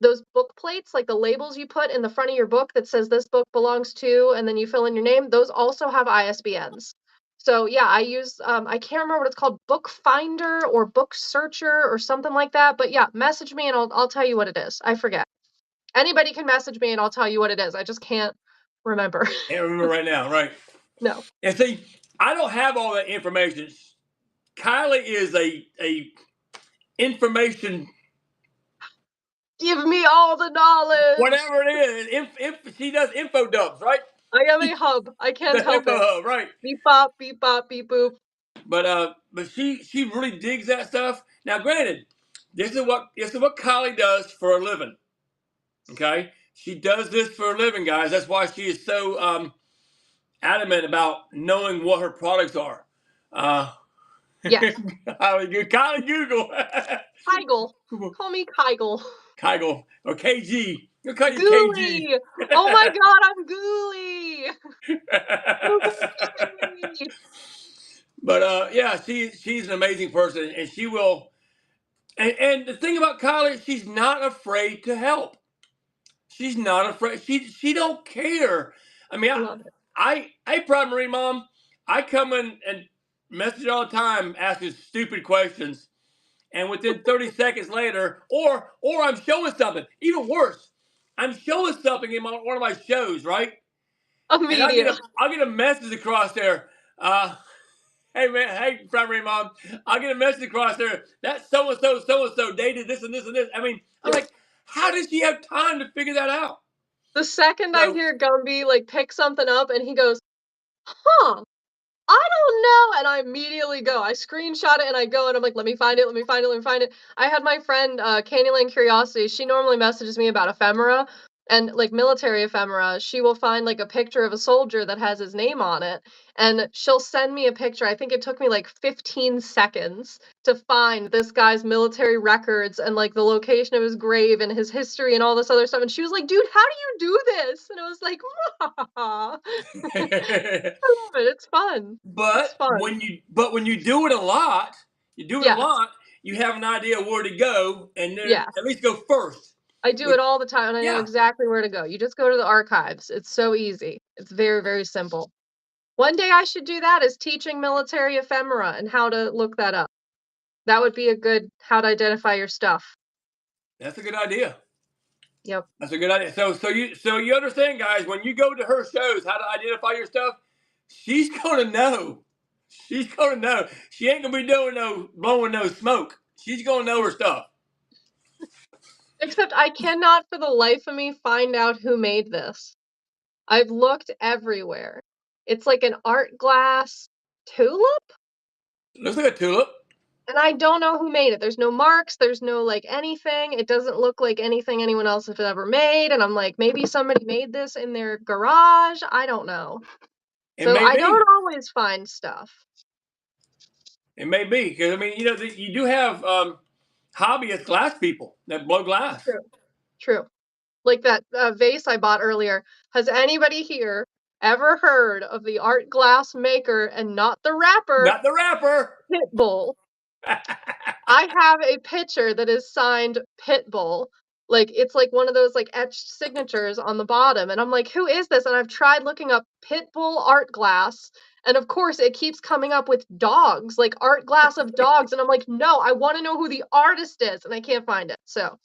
Speaker 2: those book plates, like the labels you put in the front of your book that says this book belongs to, and then you fill in your name, those also have ISBNs. So yeah, I use I can't remember what it's called, Book Finder or Book Searcher or something like that. But yeah, message me and I'll tell you what it is. I forget. Anybody can message me and I'll tell you what it is. I just can't remember.
Speaker 1: can't remember right now, right?
Speaker 2: No.
Speaker 1: And see, I don't have all that information. Kylie is a information,
Speaker 2: Give me all the knowledge.
Speaker 1: whatever it is. If she does info dumps, right?
Speaker 2: I am a hub. I can't
Speaker 1: The
Speaker 2: help
Speaker 1: info
Speaker 2: it.
Speaker 1: hub, right?
Speaker 2: Beep bop, beep bop, beep boop.
Speaker 1: But she really digs that stuff. Now, granted, this is what Kylie does for a living. Okay, she does this for a living, guys. That's why she is so adamant about knowing what her products are.
Speaker 2: Yes.
Speaker 1: Kylie Google.
Speaker 2: Kygel. Call me Kygel.
Speaker 1: Kygel or KG. We'll call you KG.
Speaker 2: Gooey! Oh my god, I'm gooey! Gooey!
Speaker 1: But yeah, she's an amazing person, and she will. And the thing about Kylie, she's not afraid to help. She's not afraid. She don't care. I mean,
Speaker 2: Love it.
Speaker 1: hey, Prime Marine Mom, I come in and message all the time asking stupid questions, and within 30 seconds later, or I'm showing something. Even worse, I'm showing something in one of my shows, right? And
Speaker 2: Immediate.
Speaker 1: I'll get a message across there. Hey man, hey primary mom, I'll get a message across there. That so and so dated this and this and this. I mean, I'm
Speaker 2: Yep.
Speaker 1: like, how does she have time to figure that out?
Speaker 2: The second I
Speaker 1: So
Speaker 2: hear Gumby, like, pick something up and he goes, "Huh, I don't know," and I immediately go. I screenshot it and I go and I'm like, "Let me find it, let me find it, let me find it." I had my friend, Candyland Curiosity, she normally messages me about ephemera and, like, military ephemera. She will find, like, a picture of a soldier that has his name on it, and she'll send me a picture. I think it took me, like, 15 seconds to find this guy's military records and, like, the location of his grave and his history and all this other stuff, and she was like, "Dude, how do you do this?" And I was like, I love it, it's fun. It's fun.
Speaker 1: when you do it a lot, you do it a
Speaker 2: Yes.
Speaker 1: lot, you have an idea where to go and then
Speaker 2: Yes.
Speaker 1: at least go first.
Speaker 2: I do
Speaker 1: Which
Speaker 2: it all the time, and I know
Speaker 1: yeah,
Speaker 2: exactly where to go. You just go to the archives. It's so easy. It's very, very simple. One day I should do that is teaching military ephemera and how to look that up. That would be a good how to identify your stuff.
Speaker 1: that's a good idea.
Speaker 2: Yep.
Speaker 1: That's a good idea. So you understand, guys, when you go to her shows how to identify your stuff, she's gonna know. She's gonna know. She ain't gonna be doing no blowing no smoke. She's gonna know her stuff.
Speaker 2: Except I cannot for the life of me find out who made this. I've looked everywhere. It's like an art glass tulip?
Speaker 1: Looks like a tulip.
Speaker 2: And I don't know who made it. There's no marks, there's no, like, anything. It doesn't look like anything anyone else has ever made, and I'm like, maybe somebody made this in their garage? I don't know.
Speaker 1: It
Speaker 2: So
Speaker 1: may
Speaker 2: I
Speaker 1: be.
Speaker 2: don't always find stuff.
Speaker 1: It may be because I mean, you know, you do have hobbyist glass people that blow glass.
Speaker 2: True. True. Like that, vase I bought earlier. Has anybody here ever heard of the art glass maker and not the wrapper,
Speaker 1: Not the wrapper.
Speaker 2: Pitbull? I have a picture that is signed Pitbull. Like, it's like one of those, like, etched signatures on the bottom, and I'm like, "Who is this?" And I've tried looking up Pitbull art glass, and of course, it keeps coming up with dogs, like art glass of dogs, and I'm like, "No, I wanna know who the artist is," and I can't find it, so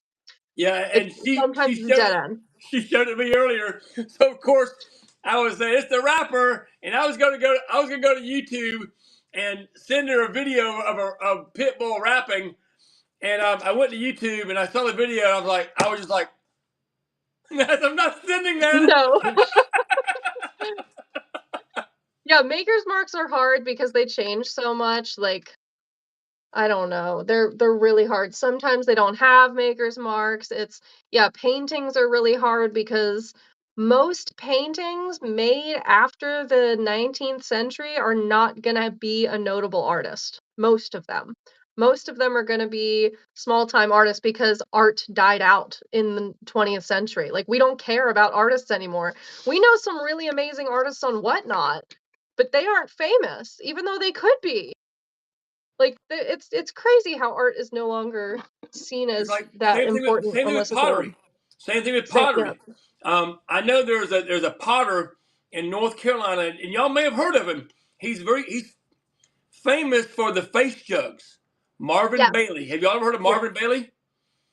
Speaker 1: Yeah,
Speaker 2: it's
Speaker 1: and she
Speaker 2: sometimes
Speaker 1: she
Speaker 2: it's a
Speaker 1: showed
Speaker 2: dead
Speaker 1: it.
Speaker 2: end.
Speaker 1: She showed it to me earlier. So of course I was saying it's the rapper, and I was gonna go to YouTube and send her a video of Pitbull rapping. And I went to YouTube and I saw the video. And I was just like, I'm not sending that.
Speaker 2: No. Yeah, maker's marks are hard because they change so much, like, I don't know. They're really hard. Sometimes they don't have maker's marks. It's yeah, paintings are really hard because most paintings made after the 19th century are not gonna be a notable artist. Most of them. Most of them are gonna be small-time artists because art died out in the 20th century. Like, we don't care about artists anymore. We know some really amazing artists on Whatnot, but they aren't famous, even though they could be. Like, it's crazy how art is no longer seen
Speaker 1: It's
Speaker 2: as
Speaker 1: like
Speaker 2: that important
Speaker 1: same thing with
Speaker 2: unless it's old.
Speaker 1: pottery. Same thing with
Speaker 2: Same, yeah.
Speaker 1: pottery. I know there's a potter in North Carolina, and y'all may have heard of him. He's famous for the face jugs. Marvin
Speaker 2: Yes,
Speaker 1: Bailey. Have y'all ever heard of
Speaker 2: yes,
Speaker 1: Marvin Bailey?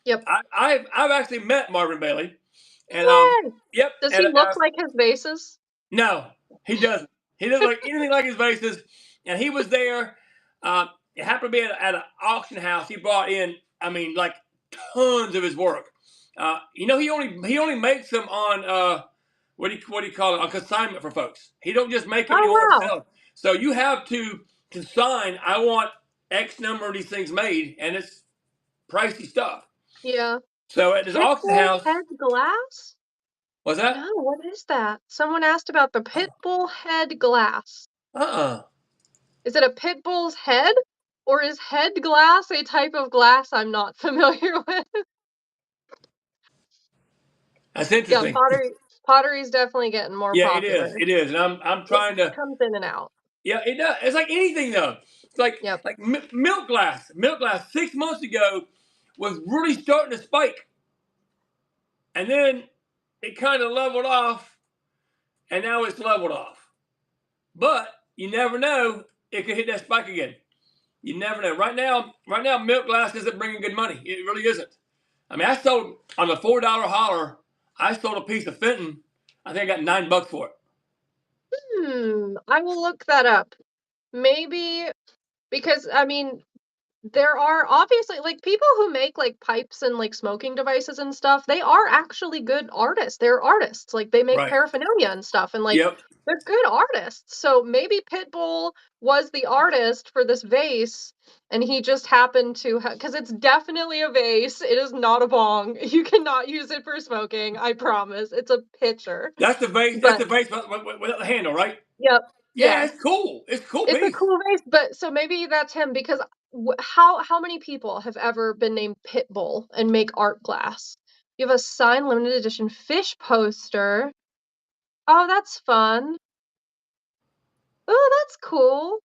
Speaker 2: yep.
Speaker 1: I've actually met Marvin Bailey, and
Speaker 2: Yay!
Speaker 1: yep,
Speaker 2: Does
Speaker 1: and
Speaker 2: he look like his vases?
Speaker 1: no, he doesn't. He doesn't like anything like his vases. And he was there. It happened to be at an auction house. He brought in, I mean, like tons of his work. You know, he only makes them on what do you call it, on consignment for folks. He don't just make them
Speaker 2: Oh,
Speaker 1: anymore to
Speaker 2: wow.
Speaker 1: sell. So you have to consign. I want X number of these things made, and it's pricey stuff.
Speaker 2: Yeah.
Speaker 1: So at this auction
Speaker 2: Pitbull
Speaker 1: house,
Speaker 2: head glass?
Speaker 1: what's that?
Speaker 2: No, what is that? Someone asked about the pitbull head glass.
Speaker 1: Uh-uh.
Speaker 2: Is it a pit bull's head? Or is head glass a type of glass I'm not familiar with?
Speaker 1: That's
Speaker 2: Yeah,
Speaker 1: interesting.
Speaker 2: pottery's definitely getting more
Speaker 1: Yeah, it
Speaker 2: popular.
Speaker 1: is. It is, and I'm
Speaker 2: It
Speaker 1: trying to.
Speaker 2: comes in and out.
Speaker 1: Yeah, it does. It's like anything though. It's
Speaker 2: Yep.
Speaker 1: like milk glass. Milk glass 6 months ago was really starting to spike, and then it kind of leveled off, and now it's leveled off. But you never know; it could hit that spike again. You never know. Right now, milk glass isn't bringing good money. It really isn't. I mean, I sold on the $4 holler. I sold a piece of Fenton. I think I got $9 for it.
Speaker 2: I will look that up. maybe because I mean there are obviously like people who make like pipes and like smoking devices and stuff, they are actually good artists. They're artists. Like they make
Speaker 1: Right.
Speaker 2: paraphernalia and stuff and like
Speaker 1: Yep.
Speaker 2: they're good artists. So maybe Pitbull was the artist for this vase and he just happened to because it's definitely a vase. It is not a bong. You cannot use it for smoking. I promise. It's a pitcher.
Speaker 1: That's the vase. That's
Speaker 2: But
Speaker 1: the vase without the handle, right?
Speaker 2: yep.
Speaker 1: Yeah,
Speaker 2: Yes.
Speaker 1: it's cool. It's a cool
Speaker 2: It's a
Speaker 1: piece.
Speaker 2: cool race, but so maybe that's him because how many people have ever been named Pitbull and make art glass? You have a signed limited edition fish poster. Oh, that's fun. Oh, that's cool.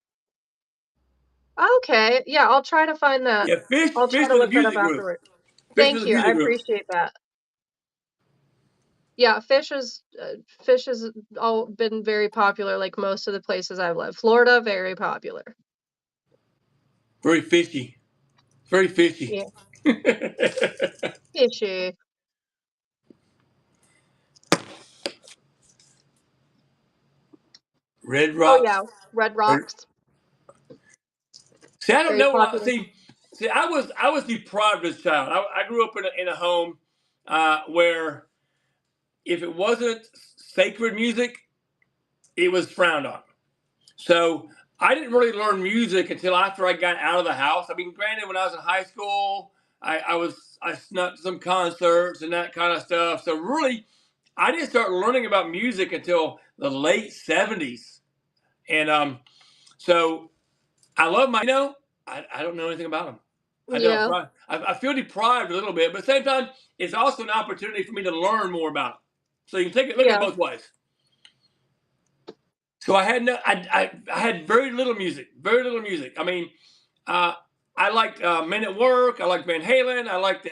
Speaker 2: Okay, yeah, I'll try to find that.
Speaker 1: Yeah, Fish.
Speaker 2: I'll try
Speaker 1: Fish
Speaker 2: to
Speaker 1: was a
Speaker 2: look that up
Speaker 1: music group.
Speaker 2: afterward.
Speaker 1: Fish was
Speaker 2: Thank
Speaker 1: a
Speaker 2: you. I
Speaker 1: music group.
Speaker 2: appreciate that. Yeah, fish has all been very popular like most of the places I've lived. Florida, very popular.
Speaker 1: Very fishy. Very fishy.
Speaker 2: Yeah, fishy.
Speaker 1: Red
Speaker 2: Oh
Speaker 1: Rocks.
Speaker 2: yeah, Red
Speaker 1: Or-
Speaker 2: Rocks,
Speaker 1: See, I don't
Speaker 2: very
Speaker 1: know.
Speaker 2: popular.
Speaker 1: See, I was deprived as a child. I grew up in a home where if it wasn't sacred music, it was frowned on. So I didn't really learn music until after I got out of the house. I mean, granted, when I was in high school, I snuck some concerts and that kind of stuff. So really, I didn't start learning about music until the late '70s. And so I love my, I don't know anything about them. I don't.
Speaker 2: Yeah,
Speaker 1: I feel deprived a little bit, but at the same time, it's also an opportunity for me to learn more about it. So you can look at it
Speaker 2: yeah.
Speaker 1: both ways. So I had no, I had very little music, very little music. I mean, uh, I liked Men at Work, I liked Van Halen, I liked the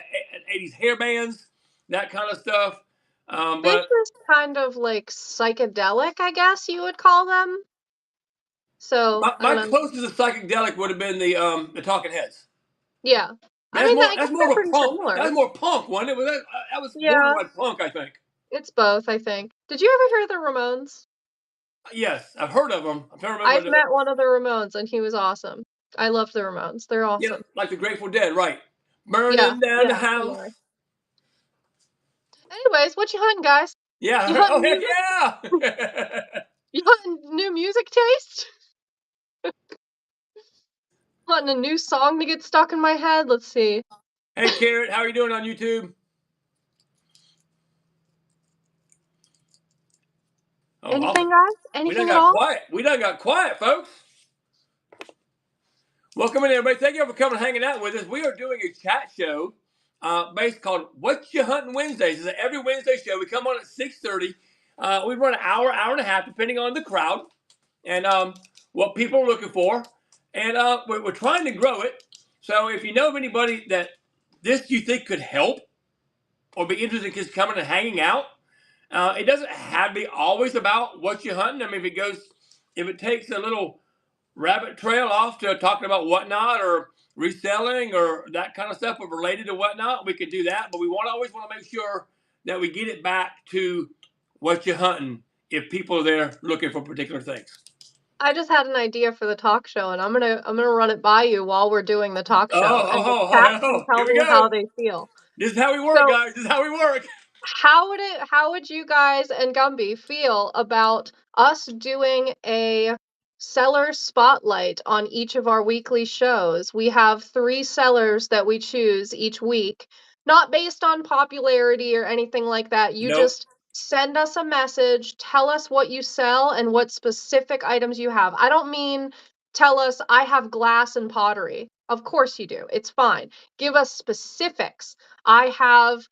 Speaker 1: '80s hair bands, that kind of stuff.
Speaker 2: Fish
Speaker 1: But
Speaker 2: is kind of like psychedelic, I guess you would call them. So, I
Speaker 1: my
Speaker 2: don't know.
Speaker 1: closest to psychedelic would have been the Talking Heads.
Speaker 2: Yeah. I
Speaker 1: That's
Speaker 2: mean,
Speaker 1: more
Speaker 2: I guess
Speaker 1: that's more
Speaker 2: they're
Speaker 1: of a
Speaker 2: pretty
Speaker 1: punk.
Speaker 2: similar.
Speaker 1: That's more punk, wasn't it? That was
Speaker 2: Yeah,
Speaker 1: borderline punk, I think.
Speaker 2: it's both, I think. Did you ever hear the Ramones?
Speaker 1: Yes, I've heard of them. I'm trying to
Speaker 2: I've
Speaker 1: remember.
Speaker 2: met one of the Ramones and he was awesome. I love the Ramones. They're
Speaker 1: Yeah,
Speaker 2: awesome.
Speaker 1: like the Grateful Dead, right?
Speaker 2: Yeah,
Speaker 1: Burning down the
Speaker 2: yeah,
Speaker 1: house.
Speaker 2: similar. Anyways, what you hunting, guys? You
Speaker 1: Yeah. Oh
Speaker 2: hunting
Speaker 1: heck
Speaker 2: music?
Speaker 1: yeah!
Speaker 2: You hunting new music taste? Hunting a new song to get stuck in my head? Let's see.
Speaker 1: Hey, Carrot, how are you doing on YouTube? Oh,
Speaker 2: Anything,
Speaker 1: awesome.
Speaker 2: guys?
Speaker 1: We done
Speaker 2: Anything at
Speaker 1: got
Speaker 2: all?
Speaker 1: quiet. We done got quiet, folks. Welcome in, everybody. Thank you for coming and hanging out with us. We are doing a chat show based called What You Hunting Wednesdays. It's an every Wednesday show. We come on at 6:30. We run an hour, hour and a half, depending on the crowd and what people are looking for. And we're trying to grow it. So if you know of anybody that this you think could help or be interested in just coming and hanging out, it doesn't have to be always about what you're hunting. I mean, if it takes a little rabbit trail off to talking about whatnot or reselling or that kind of stuff, but related to whatnot, we could do that. But we always want to make sure that we get it back to what you're hunting if people are there looking for particular things.
Speaker 2: I just had an idea for the talk show, and I'm gonna run it by you while we're doing the talk show, and the chat can
Speaker 1: Here
Speaker 2: tell
Speaker 1: we
Speaker 2: me how
Speaker 1: go.
Speaker 2: they feel.
Speaker 1: This is how we work,
Speaker 2: So
Speaker 1: guys. This is how we work.
Speaker 2: how would you guys and Gumby feel about us doing a seller spotlight on each of our weekly shows? We have 3 sellers that we choose each week, not based on popularity or anything like that. You
Speaker 1: Nope.
Speaker 2: just send us a message, tell us what you sell and what specific items you have. I don't mean tell us I have glass and pottery. Of course you do. It's fine. Give us specifics. I have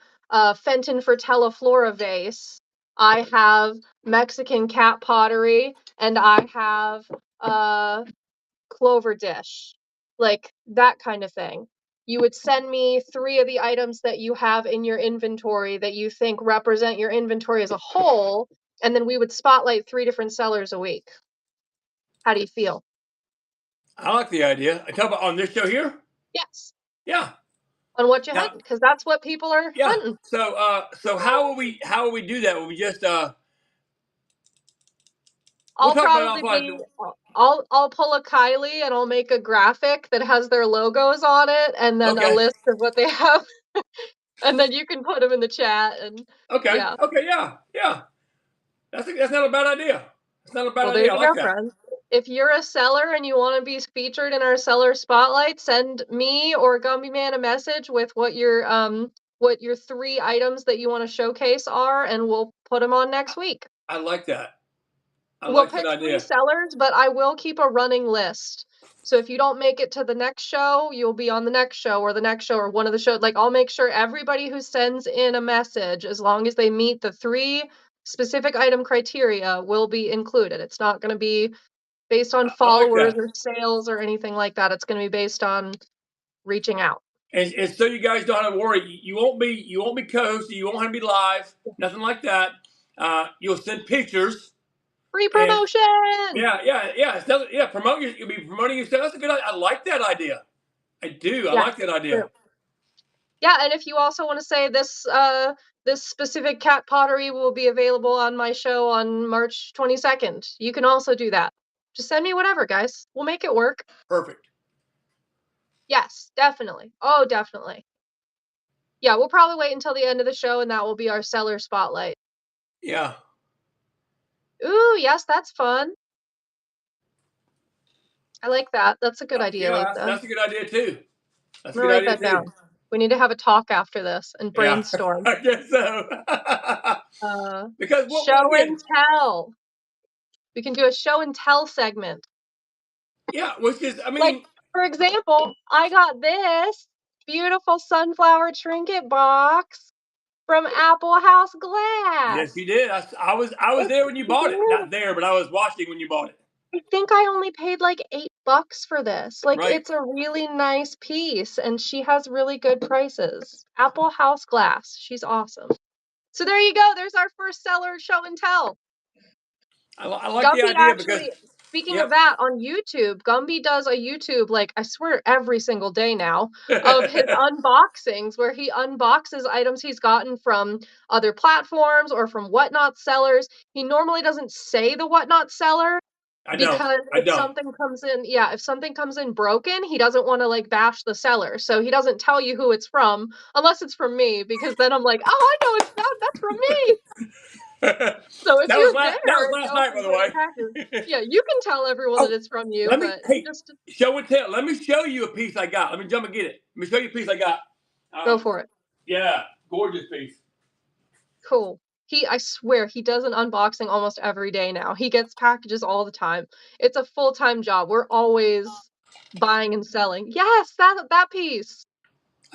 Speaker 2: Fenton Frutella vase. I have Mexican cat pottery, and I have clover dish, like that kind of thing. You would send me 3 of the items that you have in your inventory that you think represent your inventory as a whole, and then we would spotlight 3 different sellers a week. How do you feel?
Speaker 1: I like the idea. I talk about on this show here.
Speaker 2: Yes.
Speaker 1: Yeah.
Speaker 2: On what you
Speaker 1: Now,
Speaker 2: hunt, because that's what people are
Speaker 1: yeah.
Speaker 2: hunting.
Speaker 1: So how will we do that? Will we just We'll
Speaker 2: I'll
Speaker 1: talk about
Speaker 2: probably
Speaker 1: it offline.
Speaker 2: be I'll pull a Kylie and I'll make a graphic that has their logos on it and then a
Speaker 1: Okay.
Speaker 2: list of what they have. And then you can put them in the chat and
Speaker 1: Okay.
Speaker 2: yeah.
Speaker 1: Okay. Yeah. Yeah. That's not a bad idea. That's not a bad
Speaker 2: Well, there
Speaker 1: idea. I
Speaker 2: you
Speaker 1: like
Speaker 2: go,
Speaker 1: that.
Speaker 2: friends. If you're a seller and you want to be featured in our seller spotlight, send me or Gumby Man a message with what your 3 items that you want to showcase are, and we'll put them on next week.
Speaker 1: I like that. I
Speaker 2: We'll
Speaker 1: like that
Speaker 2: pick 3
Speaker 1: idea.
Speaker 2: sellers, but I will keep a running list. So if you don't make it to the next show, you'll be on the next show or the next show or one of the shows. Like I'll make sure everybody who sends in a message, as long as they meet the 3 specific item criteria, will be included. It's not going to be based on
Speaker 1: I like
Speaker 2: followers
Speaker 1: that.
Speaker 2: or sales or anything like that. It's going to be based on reaching out.
Speaker 1: And so you guys don't have to worry. You won't be co-hosting. You won't have to be live. Nothing like that. You'll send pictures.
Speaker 2: Free
Speaker 1: And
Speaker 2: promotion.
Speaker 1: yeah. You'll be promoting yourself. That's a good idea. I like that idea. I do. I
Speaker 2: Yes,
Speaker 1: like that idea.
Speaker 2: true. Yeah, and if you also want to say this specific cat pottery will be available on my show on March 22nd, you can also do that. Just send me whatever, guys. We'll make it work.
Speaker 1: Perfect.
Speaker 2: Yes, definitely. Oh, definitely. Yeah, we'll probably wait until the end of the show and that will be our seller spotlight.
Speaker 1: Yeah.
Speaker 2: Ooh, yes, that's fun. I like that. That's a good idea, Lisa.
Speaker 1: That's a good idea too. That's
Speaker 2: I'm
Speaker 1: a
Speaker 2: gonna
Speaker 1: good
Speaker 2: write
Speaker 1: idea
Speaker 2: that
Speaker 1: too.
Speaker 2: down. We need to have a talk after this and
Speaker 1: Yeah.
Speaker 2: brainstorm.
Speaker 1: I guess so. Because what
Speaker 2: Show
Speaker 1: again?
Speaker 2: and tell. We can do a show and tell segment.
Speaker 1: Yeah, which is I
Speaker 2: Like,
Speaker 1: mean,
Speaker 2: for example, I got this beautiful sunflower trinket box from Apple House
Speaker 1: yes, you
Speaker 2: Glass.
Speaker 1: did. I was
Speaker 2: It's
Speaker 1: there when you bought it. Not
Speaker 2: beautiful.
Speaker 1: there, but I was watching when you bought it.
Speaker 2: I think I only paid like $8 for this. Like,
Speaker 1: Right.
Speaker 2: it's a really nice piece, and she has really good prices. Apple House Glass. She's awesome. So there you go. There's our first seller show and tell.
Speaker 1: I like the
Speaker 2: Gumby
Speaker 1: idea because
Speaker 2: actually, speaking of
Speaker 1: yep.
Speaker 2: that, on YouTube, Gumby does a YouTube, like, I swear every single day now, of his unboxings where he unboxes items he's gotten from other platforms or from Whatnot sellers. He normally doesn't say the Whatnot seller
Speaker 1: I don't.
Speaker 2: because
Speaker 1: I
Speaker 2: if
Speaker 1: don't.
Speaker 2: something comes in, yeah, if something comes in broken, he doesn't want to like bash the seller. So he doesn't tell you who it's from unless it's from me, because then I'm like, oh, I know it's that. That's from me. So if you're
Speaker 1: That was
Speaker 2: there and you
Speaker 1: last night,
Speaker 2: open
Speaker 1: by the
Speaker 2: one of the packages,
Speaker 1: way.
Speaker 2: yeah, you can tell everyone that
Speaker 1: Oh,
Speaker 2: it's from you,
Speaker 1: let me
Speaker 2: but
Speaker 1: hey,
Speaker 2: just
Speaker 1: show and tell. Let me show you a piece I got. Let me jump and get it. Let me show you a piece I got.
Speaker 2: go for it.
Speaker 1: Yeah, gorgeous piece.
Speaker 2: Cool. I swear, he does an unboxing almost every day now. He gets packages all the time. It's a full-time job. We're always buying and selling. Yes, that piece.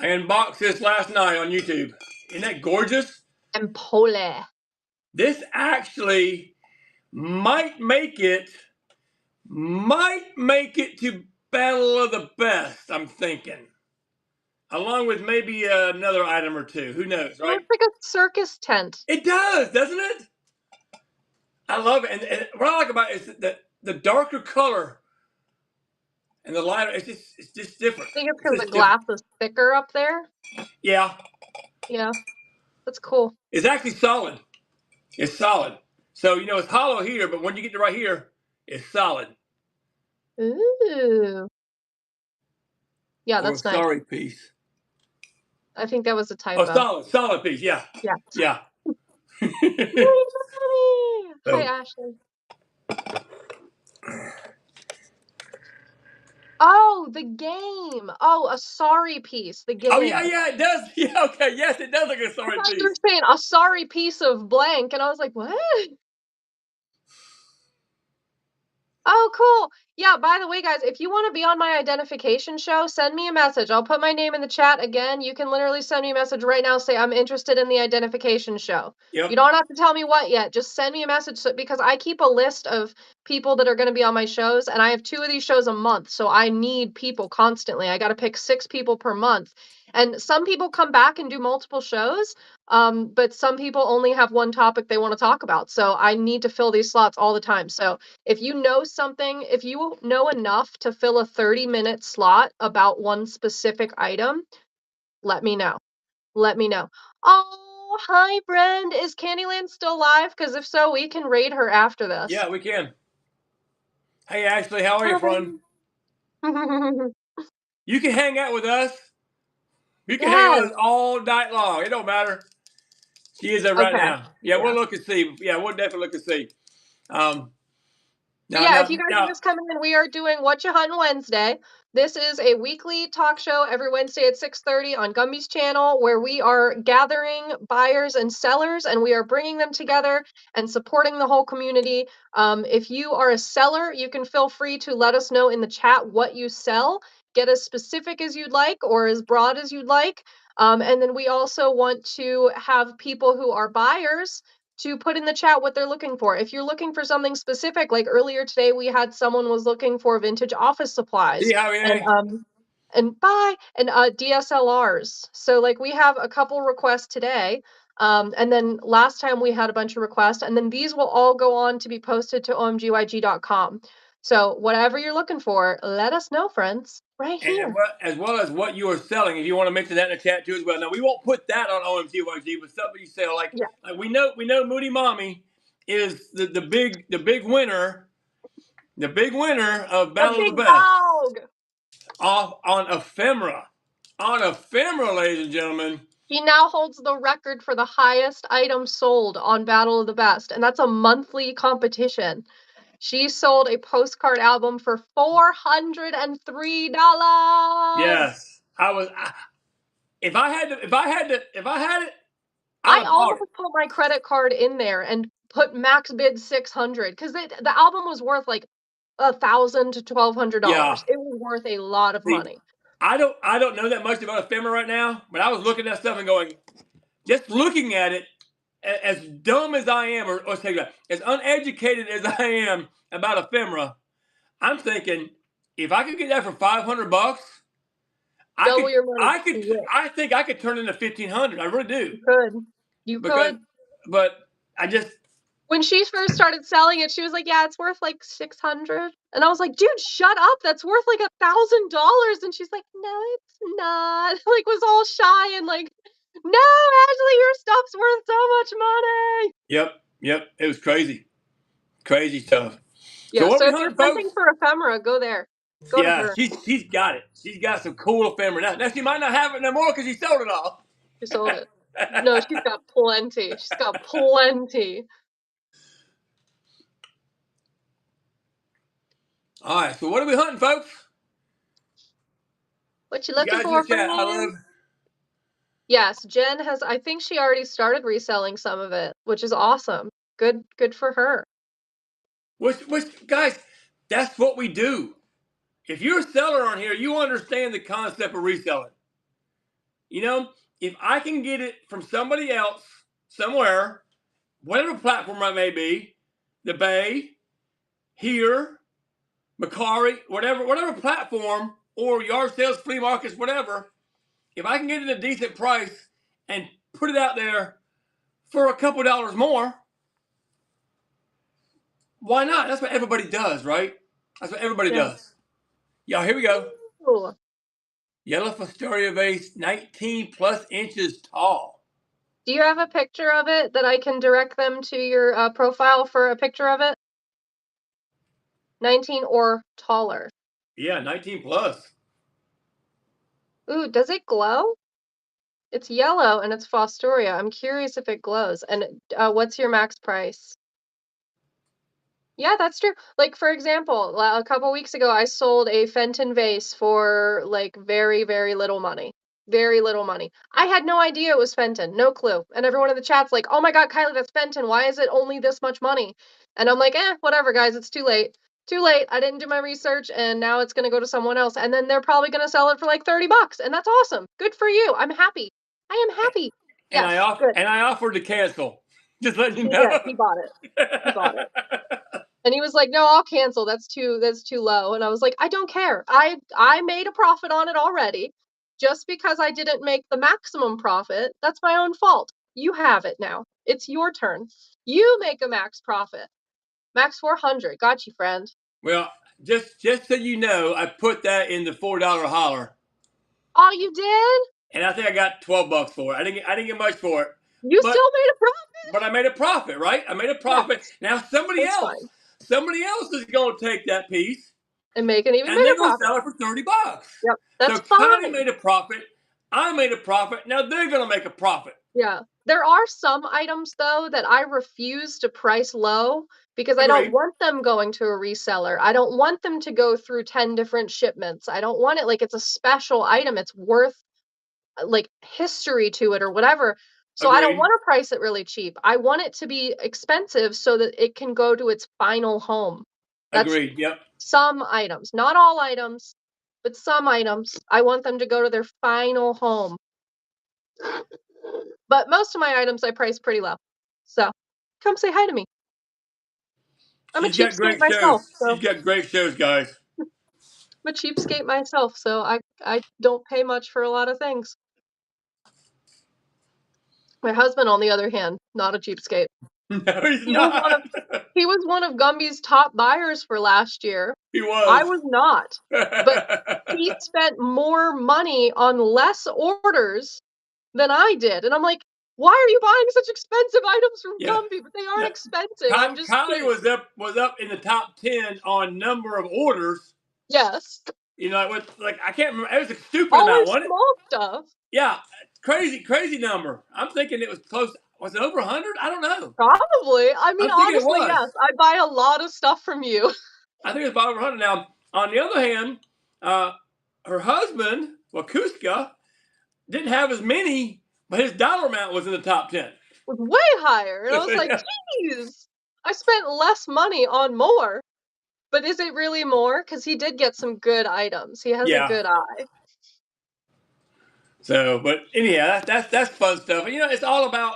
Speaker 1: I unboxed this last night on YouTube. Isn't that gorgeous?
Speaker 2: And Pole.
Speaker 1: This actually might make it to Battle of the Best, I'm thinking. Along with maybe another item or two. Who knows,
Speaker 2: It
Speaker 1: right?
Speaker 2: looks like a circus tent.
Speaker 1: It does, doesn't it? I love it. And what I like about it is that the darker color and the lighter, it's just different.
Speaker 2: I think it's
Speaker 1: It's
Speaker 2: because the
Speaker 1: just different.
Speaker 2: glass is thicker up there.
Speaker 1: Yeah.
Speaker 2: Yeah, that's cool.
Speaker 1: It's actually solid. It's solid. So, it's hollow here, but when you get to right here, it's solid.
Speaker 2: Ooh. Yeah,
Speaker 1: Or
Speaker 2: that's nice.
Speaker 1: sorry piece.
Speaker 2: I think that was a
Speaker 1: Oh,
Speaker 2: typo.
Speaker 1: solid piece. Yeah.
Speaker 2: Yeah.
Speaker 1: Yeah.
Speaker 2: Hi,
Speaker 1: So,
Speaker 2: Ashley. Oh, the game. Oh, a sorry piece. The
Speaker 1: oh,
Speaker 2: game.
Speaker 1: yeah, it does. Yeah, okay. Yes, it does look like a
Speaker 2: I
Speaker 1: sorry
Speaker 2: thought you were
Speaker 1: piece.
Speaker 2: saying a sorry piece of blank, and I was like, what? Oh, cool. Yeah, by the way, guys, if you want to be on my identification show, send me a message. I'll put my name in the chat again. You can literally send me a message right now, say, I'm interested in the identification show. You
Speaker 1: Yep.
Speaker 2: don't have to tell me what yet. Just send me a message because I keep a list of people that are going to be on my shows, and I have 2 of these shows a month. So I need people constantly. I got to pick 6 people per month. And some people come back and do multiple shows, but some people only have one topic they want to talk about. So I need to fill these slots all the time. So if you know something, if you know enough to fill a 30-minute slot about one specific item, let me know. Let me know. Oh, hi, Brend. Is Candyland still live? Because if so, we can raid her after this.
Speaker 1: Yeah, we can. Hey, Ashley, how are you, friend? You can hang out with us. You can hang out
Speaker 2: Yes.
Speaker 1: with us all night long. It don't matter. She is there right
Speaker 2: Okay.
Speaker 1: now. Yeah,
Speaker 2: Yeah.
Speaker 1: we'll look and see. Yeah, we'll definitely look and see. Um,
Speaker 2: But
Speaker 1: now,
Speaker 2: yeah,
Speaker 1: now,
Speaker 2: if you guys are
Speaker 1: now,
Speaker 2: just coming in, we are doing What You Huntin' Wednesday. This is a weekly talk show every Wednesday at 6:30 on Gumby's channel, where we are gathering buyers and sellers, and we are bringing them together and supporting the whole community. If you are a seller, you can feel free to let us know in the chat what you sell. Get as specific as you'd like or as broad as you'd like. And then we also want to have people who are buyers to put in the chat what they're looking for. If you're looking for something specific, like earlier today, we had someone was looking for vintage office supplies
Speaker 1: see how we
Speaker 2: and DSLRs. So like we have a couple requests today. And then last time we had a bunch of requests, and then these will all go on to be posted to omgyg.com. So whatever you're looking for, let us know, friends, right
Speaker 1: and
Speaker 2: here.
Speaker 1: as well as what you are selling. If you want to mention that in the chat too as well. Now we won't put that on OMGYG, but something you sell
Speaker 2: Yeah,
Speaker 1: like we know Moody Mommy is the big winner, the big winner of
Speaker 2: the
Speaker 1: Battle of
Speaker 2: big
Speaker 1: the Best
Speaker 2: dog.
Speaker 1: off on ephemera. On ephemera, ladies and gentlemen.
Speaker 2: He now holds the record for the highest item sold on Battle of the Best, and that's a monthly competition. She sold a postcard album for $403.
Speaker 1: Yes, if I had it, I'd
Speaker 2: I
Speaker 1: have bought it.
Speaker 2: almost put my credit card in there and put max bid 600 because the album was worth like $1,000 to
Speaker 1: Yeah.
Speaker 2: $1,200. It was worth a lot of
Speaker 1: See,
Speaker 2: money.
Speaker 1: I don't know that much about ephemera right now, but I was looking at stuff and going, just looking at it, as dumb as I am, or say that, as uneducated as I am about ephemera, I'm thinking if I could get that for $500,
Speaker 2: Double your money quick.
Speaker 1: I think I could turn it into 1,500. I really do
Speaker 2: You could. You
Speaker 1: because,
Speaker 2: could.
Speaker 1: but I just
Speaker 2: When she first started selling it, she was like, "Yeah, it's worth like 600." And I was like, "Dude, shut up. That's worth like $1,000." And she's like, "No, it's not." Like was all shy and like, "No, Ashley, your stuff's worth so much money."
Speaker 1: yep, it was crazy stuff. So
Speaker 2: Yeah,
Speaker 1: what are
Speaker 2: so
Speaker 1: we
Speaker 2: if you're
Speaker 1: hunting,
Speaker 2: hunting
Speaker 1: folks?
Speaker 2: for ephemera, go there. Go to
Speaker 1: Yeah,
Speaker 2: her.
Speaker 1: she's got it. She's got some cool ephemera. Now she might not have it no more because she sold it all.
Speaker 2: She sold it. No, she's got plenty. She's got plenty.
Speaker 1: All right, so what are we hunting, folks?
Speaker 2: What you
Speaker 1: You
Speaker 2: looking
Speaker 1: guys in the
Speaker 2: for,
Speaker 1: chat, I love.
Speaker 2: friend? Yes, Jen has, I think she already started reselling some of it, which is awesome. Good for her.
Speaker 1: Which guys, that's what we do. If you're a seller on here, you understand the concept of reselling. You know, if I can get it from somebody else somewhere, whatever platform I may be, the Bay, here, Macari, whatever platform, or yard sales, flea markets, whatever, if I can get it at a decent price and put it out there for a couple dollars more, why not? That's what everybody does, right? That's what everybody
Speaker 2: Yeah.
Speaker 1: does. Y'all, here we go.
Speaker 2: Ooh.
Speaker 1: Yellow Fostoria vase, 19 plus inches tall.
Speaker 2: Do you have a picture of it that I can direct them to your profile for a picture of it? 19 or taller.
Speaker 1: Yeah, 19 plus.
Speaker 2: Ooh, does it glow? It's yellow and it's Fostoria. I'm curious if it glows. And what's your max price? Yeah, that's true. Like, for example, a couple weeks ago, I sold a Fenton vase for like very, very little money. Very little money. I had no idea it was Fenton, no clue. And everyone in the chat's like, "Oh my God, Kylie, that's Fenton. Why is it only this much money?" And I'm like, whatever, guys, it's too late. Too late. I didn't do my research and now it's gonna go to someone else. And then they're probably gonna sell it for like $30. And that's awesome. Good for you. I'm happy. I am happy.
Speaker 1: And
Speaker 2: Yes, good.
Speaker 1: I offered to cancel. Just letting you
Speaker 2: He
Speaker 1: know.
Speaker 2: did. He bought it. He bought it. And he was like, "No, I'll cancel. That's too low." And I was like, "I don't care. I made a profit on it already. Just because I didn't make the maximum profit, that's my own fault. You have it now. It's your turn. You make a max profit. Max 400. Got you, friend."
Speaker 1: Well, just so you know, I put that in the $4 holler.
Speaker 2: Oh, you did?
Speaker 1: And I think I got $12 for it. I didn't get much for it.
Speaker 2: You
Speaker 1: But
Speaker 2: still made a profit?
Speaker 1: I made a profit, right? I made a
Speaker 2: Yeah,
Speaker 1: profit. Now
Speaker 2: it's fine.
Speaker 1: somebody else is going to take that piece
Speaker 2: and make an even
Speaker 1: and
Speaker 2: bigger
Speaker 1: they're going to
Speaker 2: profit.
Speaker 1: sell it for $30.
Speaker 2: Yep,
Speaker 1: So
Speaker 2: that's
Speaker 1: Connie
Speaker 2: fine.
Speaker 1: made a profit. I made a profit. Now they're going to make a profit.
Speaker 2: Yeah. There are some items though that I refuse to price low because I don't
Speaker 1: Agreed.
Speaker 2: want them going to a reseller. I don't want them to go through 10 different shipments. I don't want it like it's a special item. It's worth like history to it or whatever. So I don't
Speaker 1: Agreed.
Speaker 2: want to price it really cheap. I want it to be expensive so that it can go to its final home. That's
Speaker 1: Agreed. Yep.
Speaker 2: some items, not all items, but some items. I want them to go to their final home. But most of my items I price pretty low. So come say hi to me. I'm a
Speaker 1: She's got
Speaker 2: cheapskate
Speaker 1: great shows.
Speaker 2: myself, so
Speaker 1: She's got great shows, guys.
Speaker 2: I'm a cheapskate myself, so I don't pay much for a lot of things. My husband, on the other hand, not a cheapskate.
Speaker 1: No, he's
Speaker 2: He was one of
Speaker 1: not.
Speaker 2: he was one of Gumby's top buyers for last year.
Speaker 1: He
Speaker 2: I
Speaker 1: was.
Speaker 2: was not. But he spent more money on less orders than I did. And I'm like, why are you buying such expensive items from
Speaker 1: Yeah.
Speaker 2: Gumby? But they aren't
Speaker 1: Yeah.
Speaker 2: expensive. I'm just
Speaker 1: Kylie
Speaker 2: cheap.
Speaker 1: was up in the top 10 on number of orders.
Speaker 2: Yes.
Speaker 1: You know, it was like I can't remember. It was a stupid amount,
Speaker 2: Always
Speaker 1: wasn't it?
Speaker 2: small stuff.
Speaker 1: Yeah, crazy number. I'm thinking it was close. Was it over 100? I don't know.
Speaker 2: Probably. I mean,
Speaker 1: I'm thinking it
Speaker 2: honestly,
Speaker 1: was.
Speaker 2: yes. I buy a lot of stuff from you.
Speaker 1: I think it's about over 100 now. On the other hand, her husband Wakuska didn't have as many, but his dollar amount was in the top 10.
Speaker 2: Was way higher. And I was like, geez, I spent less money on more. But is it really more? Because he did get some good items. He has a
Speaker 1: Yeah.
Speaker 2: good eye.
Speaker 1: So, but anyhow, that's fun stuff. And, you know, it's all about,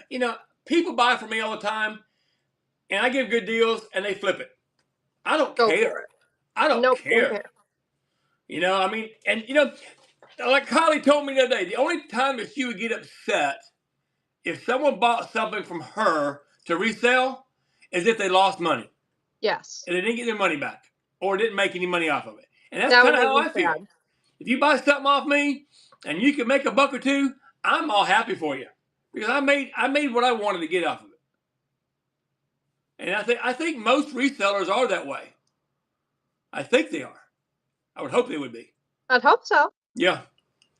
Speaker 1: you know, people buy from me all the time, and I give good deals, and they flip it. I don't
Speaker 2: Go
Speaker 1: care.
Speaker 2: for it.
Speaker 1: I don't
Speaker 2: Nope, don't
Speaker 1: care.
Speaker 2: care.
Speaker 1: You know, I mean, and you know, like Kylie told me the other day, the only time that she would get upset if someone bought something from her to resell is if they lost money
Speaker 2: Yes.
Speaker 1: and they didn't get their money back or didn't make any money off of it. And that's
Speaker 2: That
Speaker 1: kind
Speaker 2: would
Speaker 1: of
Speaker 2: make
Speaker 1: how
Speaker 2: me
Speaker 1: I feel.
Speaker 2: sad.
Speaker 1: If you buy something off me and you can make a buck or two, I'm all happy for you because I made what I wanted to get off of it. And I think most resellers are that way. I think they are. I would hope they would be.
Speaker 2: I'd hope so.
Speaker 1: Yeah.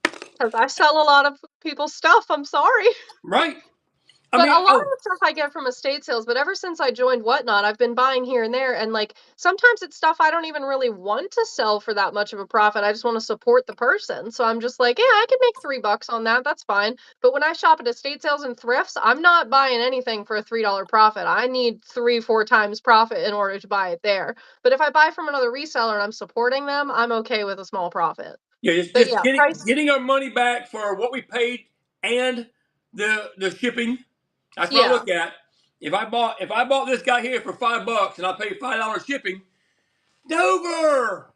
Speaker 2: Because I sell a lot of people's stuff. I'm sorry.
Speaker 1: Right. I
Speaker 2: But
Speaker 1: mean,
Speaker 2: a lot of the stuff I get from estate sales, but ever since I joined Whatnot, I've been buying here and there, and, like, sometimes it's stuff I don't even really want to sell for that much of a profit, I just wanna support the person, so I'm just like, "Yeah, I could make $3 on that, that's fine." But when I shop at estate sales and thrifts, I'm not buying anything for a $3 profit, I need 3, 4 times profit in order to buy it there. But if I buy from another reseller and I'm supporting them, I'm okay with a small profit.
Speaker 1: yeah,
Speaker 2: But
Speaker 1: just
Speaker 2: yeah, price
Speaker 1: getting our money back for what we paid and the shipping. That's what I
Speaker 2: yeah.
Speaker 1: look at. If I bought this guy here for $5 and I paid $5 shipping, Dover.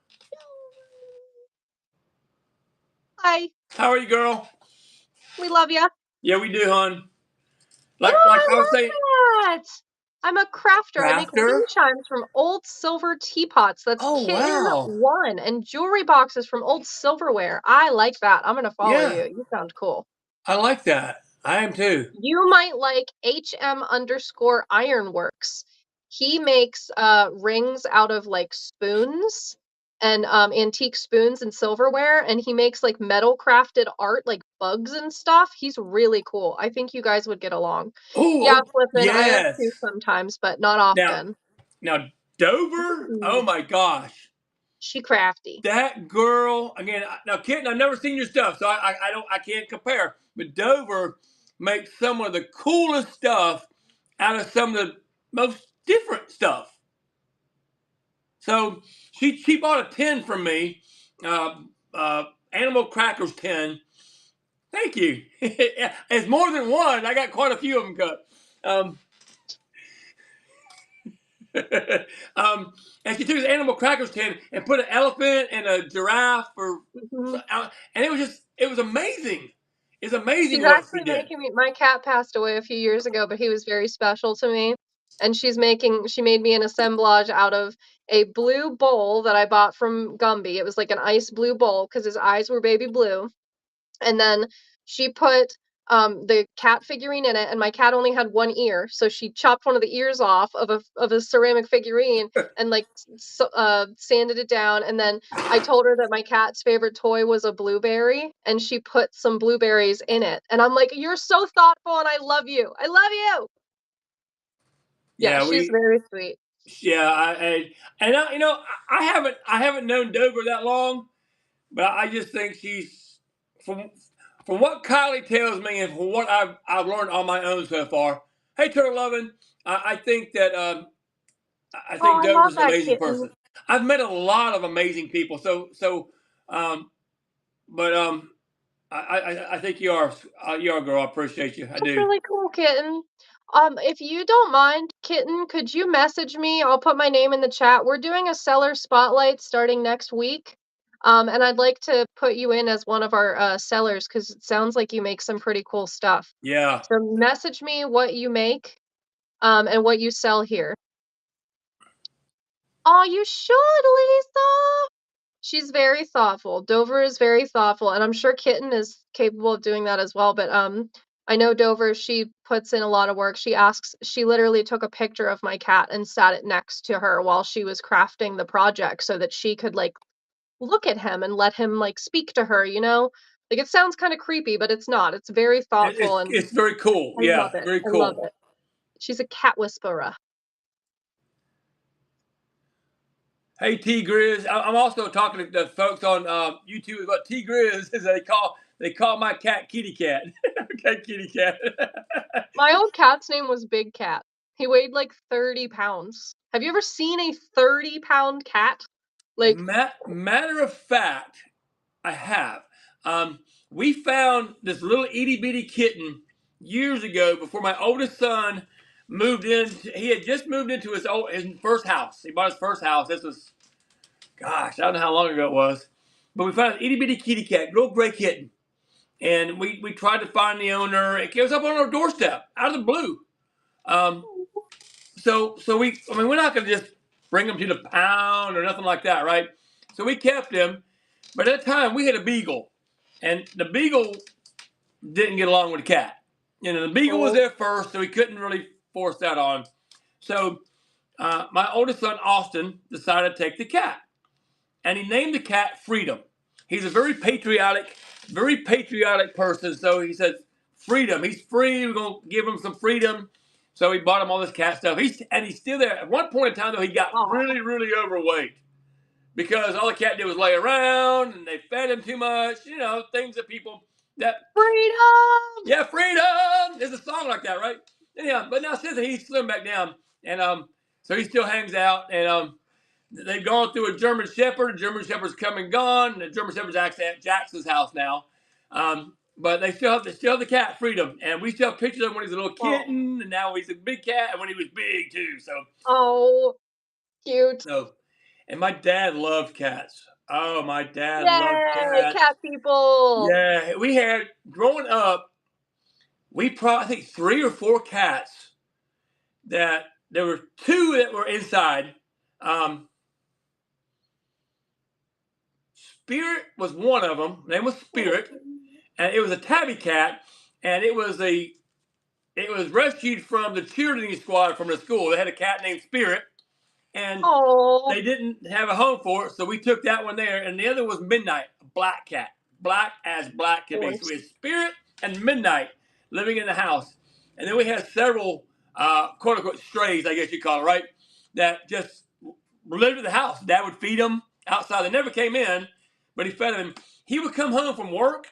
Speaker 2: Hi,
Speaker 1: How are you, girl?
Speaker 2: we love ya.
Speaker 1: Yeah, we do, hon.
Speaker 2: Oh,
Speaker 1: Like I
Speaker 2: I
Speaker 1: was saying,
Speaker 2: love that! I'm a crafter. I make wind
Speaker 1: crafter.
Speaker 2: chimes from old silver teapots. That's
Speaker 1: Oh
Speaker 2: kitten
Speaker 1: wow.
Speaker 2: 1, and jewelry boxes from old silverware. I like that. I'm gonna follow
Speaker 1: Yeah,
Speaker 2: you. You sound cool.
Speaker 1: I like that. I am too.
Speaker 2: You might like HM_Ironworks. He makes rings out of like spoons and antique spoons and silverware, and he makes like metal crafted art, like bugs and stuff. He's really cool. I think you guys would get along. Yeah,
Speaker 1: Oh,
Speaker 2: Flippin, I am
Speaker 1: yes.
Speaker 2: too sometimes, but not
Speaker 1: Now,
Speaker 2: often.
Speaker 1: now Dover. Oh
Speaker 2: Ooh,
Speaker 1: my gosh.
Speaker 2: she crafty.
Speaker 1: That girl again. Now, Kitten, I've never seen your stuff, so I can't compare. But Dover makes some of the coolest stuff out of some of the most different stuff. So she bought a tin from me, uh, animal crackers tin. Thank you. It's more than one. I got quite a few of them cut. And she took this animal crackers tin and put an elephant and a giraffe
Speaker 2: Mhm.
Speaker 1: and it was amazing. It's amazing
Speaker 2: She's
Speaker 1: what she
Speaker 2: actually
Speaker 1: did.
Speaker 2: making me my cat passed away a few years ago, but he was very special to me, and she made me an assemblage out of a blue bowl that I bought from Gumby. It was like an ice blue bowl because his eyes were baby blue, and then she put the cat figurine in it, and my cat only had one ear, so she chopped one of the ears off of a ceramic figurine and like sanded it down. And then I told her that my cat's favorite toy was a blueberry, and she put some blueberries in it. And I'm like, "You're so thoughtful, and I love you. I love you." Yeah,
Speaker 1: Yeah,
Speaker 2: she's very sweet.
Speaker 1: yeah, and I haven't known Dover that long, but I just think she's from from what Kylie tells me and from what I've learned on my own so far. Hey, Turtle Lovin', I think that I
Speaker 2: Oh,
Speaker 1: think
Speaker 2: I love
Speaker 1: Dover's an
Speaker 2: that
Speaker 1: amazing
Speaker 2: kitten.
Speaker 1: person. I've met a lot of amazing people. Um, but I think you are a girl. I appreciate you. I
Speaker 2: That's
Speaker 1: do.
Speaker 2: really cool, kitten. If you don't mind, kitten, could you message me? I'll put my name in the chat. We're doing a seller spotlight starting next week. And I'd like to put you in as one of our sellers because it sounds like you make some pretty cool stuff.
Speaker 1: Yeah,
Speaker 2: So message me what you make, and what you sell here. Oh, you should, Lisa. She's very thoughtful. Dover is very thoughtful, and I'm sure Kitten is capable of doing that as well. But I know Dover, she puts in a lot of work. She literally took a picture of my cat and sat it next to her while she was crafting the project so that she could like look at him and let him like speak to her, you know? Like it sounds kind of creepy, but it's not. It's very thoughtful and
Speaker 1: it's very cool.
Speaker 2: I love
Speaker 1: Yeah,
Speaker 2: it.
Speaker 1: very
Speaker 2: I love
Speaker 1: cool.
Speaker 2: it. She's a cat whisperer.
Speaker 1: Hey T Grizz, I'm also talking to the folks on YouTube about T Grizz. Is they call my cat Kitty Cat. Okay, Kitty Cat.
Speaker 2: My old cat's name was Big Cat. He weighed like 30 pounds. Have you ever seen a 30-pound cat? Like,
Speaker 1: Matter of fact, I have. Um, we found this little itty bitty kitten years ago before my oldest son moved in. He had just moved into his first house. He bought his first house. This was, gosh, I don't know how long ago it was. But we found an itty bitty kitty cat, little gray kitten. And we tried to find the owner. It was up on our doorstep out of the blue. Um, I mean, we're not going to just bring him to the pound or nothing like that, right? So we kept him. But at the time, we had a beagle, and the beagle didn't get along with the cat. You know, the beagle was
Speaker 2: oh,
Speaker 1: there first, so he couldn't really force that on. So my oldest son, Austin, decided to take the cat, and he named the cat Freedom. He's a very patriotic person. So he said, "Freedom. He's free. We're gonna give him some freedom." So he bought him all this cat stuff. He's still there. At one point in time, though, he got
Speaker 2: aw.
Speaker 1: really overweight because all the cat did was lay around and they fed him too much. You know, things that people that
Speaker 2: Freedom!
Speaker 1: yeah, freedom. There's a song like that, right? Anyhow, but now since he's slimmed back down, and so he still hangs out, and they've gone through a German Shepherd. The German Shepherd's come and gone. The German Shepherd's actually at Jackson's house now. But they still have the cat Freedom, and we still have pictures of him when he's a little
Speaker 2: Oh,
Speaker 1: kitten, and now he's a big cat, and when he was big too.
Speaker 2: oh, cute.
Speaker 1: So, and my dad loved cats. Oh, my dad loved
Speaker 2: Yay,
Speaker 1: cats.
Speaker 2: cat people.
Speaker 1: Yeah, we had growing up. We probably I think 3 or 4 cats that there were 2 that were inside. Um, Spirit was one of them. Name was Spirit, and it was a tabby cat, and it was rescued from the cheerleading squad from the school. They had a cat named Spirit, and
Speaker 2: Oh,
Speaker 1: they didn't have a home for it, so we took that one there. And the other was Midnight, a black cat, black as black can be. So we
Speaker 2: voice.
Speaker 1: had Spirit and Midnight living in the house, and then we had several quote unquote strays, I guess you call it, right? That just lived in the house. Dad would feed them outside. They never came in, but he fed them. He would come home from work,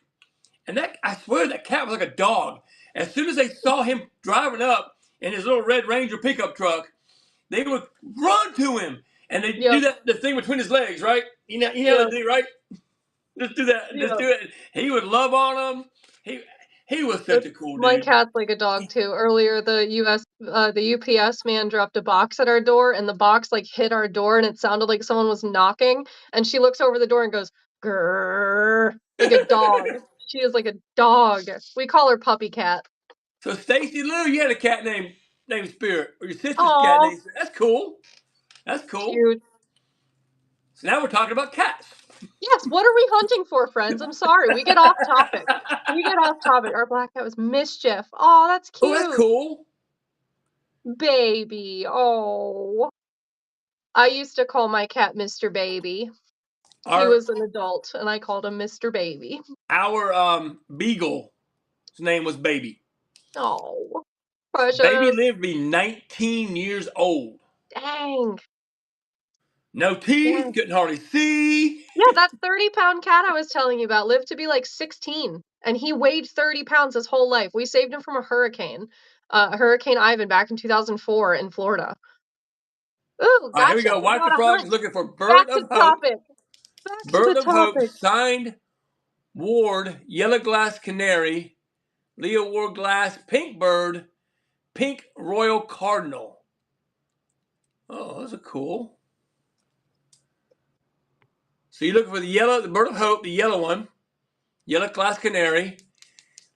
Speaker 1: and that I swear that cat was like a dog. As soon as they saw him driving up in his little Red Ranger pickup truck, they would run to him, and they do
Speaker 2: Yep,
Speaker 1: that the thing between his legs, right? You know
Speaker 2: yep,
Speaker 1: they do, right? Just do that. Just
Speaker 2: yep.
Speaker 1: do it. He would love on them. He was such
Speaker 2: It,
Speaker 1: a cool
Speaker 2: my
Speaker 1: dude.
Speaker 2: cat's like a dog too. Earlier, the UPS man dropped a box at our door, and the box like hit our door, and it sounded like someone was knocking. And she looks over the door and goes, "Grrr," like a dog. She is like a dog. We call her Puppy Cat.
Speaker 1: So Stacy Lou, you had a cat named Spirit, or your sister's cat
Speaker 2: Oh,
Speaker 1: named Spirit. That's cool. That's cool.
Speaker 2: cute.
Speaker 1: So now we're talking about cats.
Speaker 2: Yes, what are we hunting for, friends? I'm sorry, we get off topic. We get off topic. Our black cat was Mischief. Oh, that's
Speaker 1: Oh, that's
Speaker 2: cute.
Speaker 1: cool.
Speaker 2: Baby. Oh. I used to call my cat Mr. Baby. He
Speaker 1: Our
Speaker 2: was an adult, and I called him Mr. Baby.
Speaker 1: our beagle, his name was Baby.
Speaker 2: Oh,
Speaker 1: Baby
Speaker 2: precious.
Speaker 1: lived to be 19 years old.
Speaker 2: Dang.
Speaker 1: No teeth,
Speaker 2: Yeah.
Speaker 1: couldn't hardly see.
Speaker 2: Yeah, that 30-pound cat I was telling you about lived to be like 16, and he weighed 30 pounds his whole life. We saved him from a hurricane, Hurricane Ivan back in 2004 in Florida. Ooh,
Speaker 1: All right, here we
Speaker 2: gotcha.
Speaker 1: go.
Speaker 2: We
Speaker 1: Wife the
Speaker 2: got a
Speaker 1: Frog is
Speaker 2: hunt.
Speaker 1: looking for
Speaker 2: Back
Speaker 1: Bird
Speaker 2: to
Speaker 1: of
Speaker 2: the
Speaker 1: Hope.
Speaker 2: topic. Back to the
Speaker 1: Bird of Hope,
Speaker 2: topic.
Speaker 1: signed Ward, Yellow Glass Canary, Leo Ward Glass, Pink Bird, Pink Royal Cardinal. Oh, those are cool. So you're looking for the Bird of Hope, the yellow one, Yellow Glass Canary,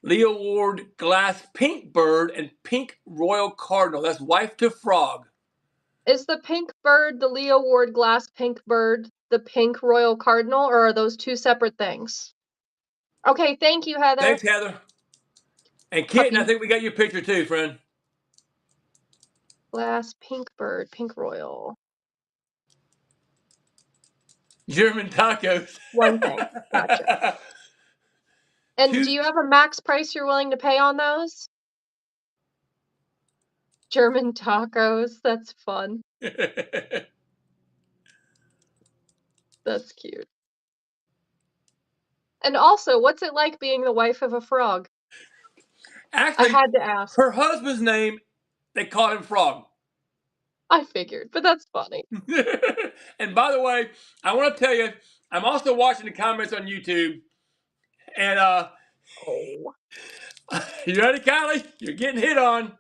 Speaker 1: Leo Ward Glass Pink Bird, and Pink Royal Cardinal. That's wife to frog.
Speaker 2: Is the pink bird the Leo Ward glass pink bird the pink royal cardinal, or are those two separate things? Okay, thank you, Heather.
Speaker 1: Thanks, Heather. And Kitten, I
Speaker 2: Puppy.
Speaker 1: think we got your picture too, friend.
Speaker 2: Glass pink bird, pink royal.
Speaker 1: German tacos.
Speaker 2: One thing. Gotcha. And do
Speaker 1: Two.
Speaker 2: you have a max price you're willing to pay on those? German tacos. That's fun. That's cute. And also, what's it like being the wife of a frog? I
Speaker 1: Actually,
Speaker 2: had to ask.
Speaker 1: her husband's name, they call him Frog.
Speaker 2: I figured, but that's funny.
Speaker 1: And by the way, I want to tell you, I'm also watching the comments on YouTube. And
Speaker 2: Oh.
Speaker 1: you ready, Kylie? You're getting hit on.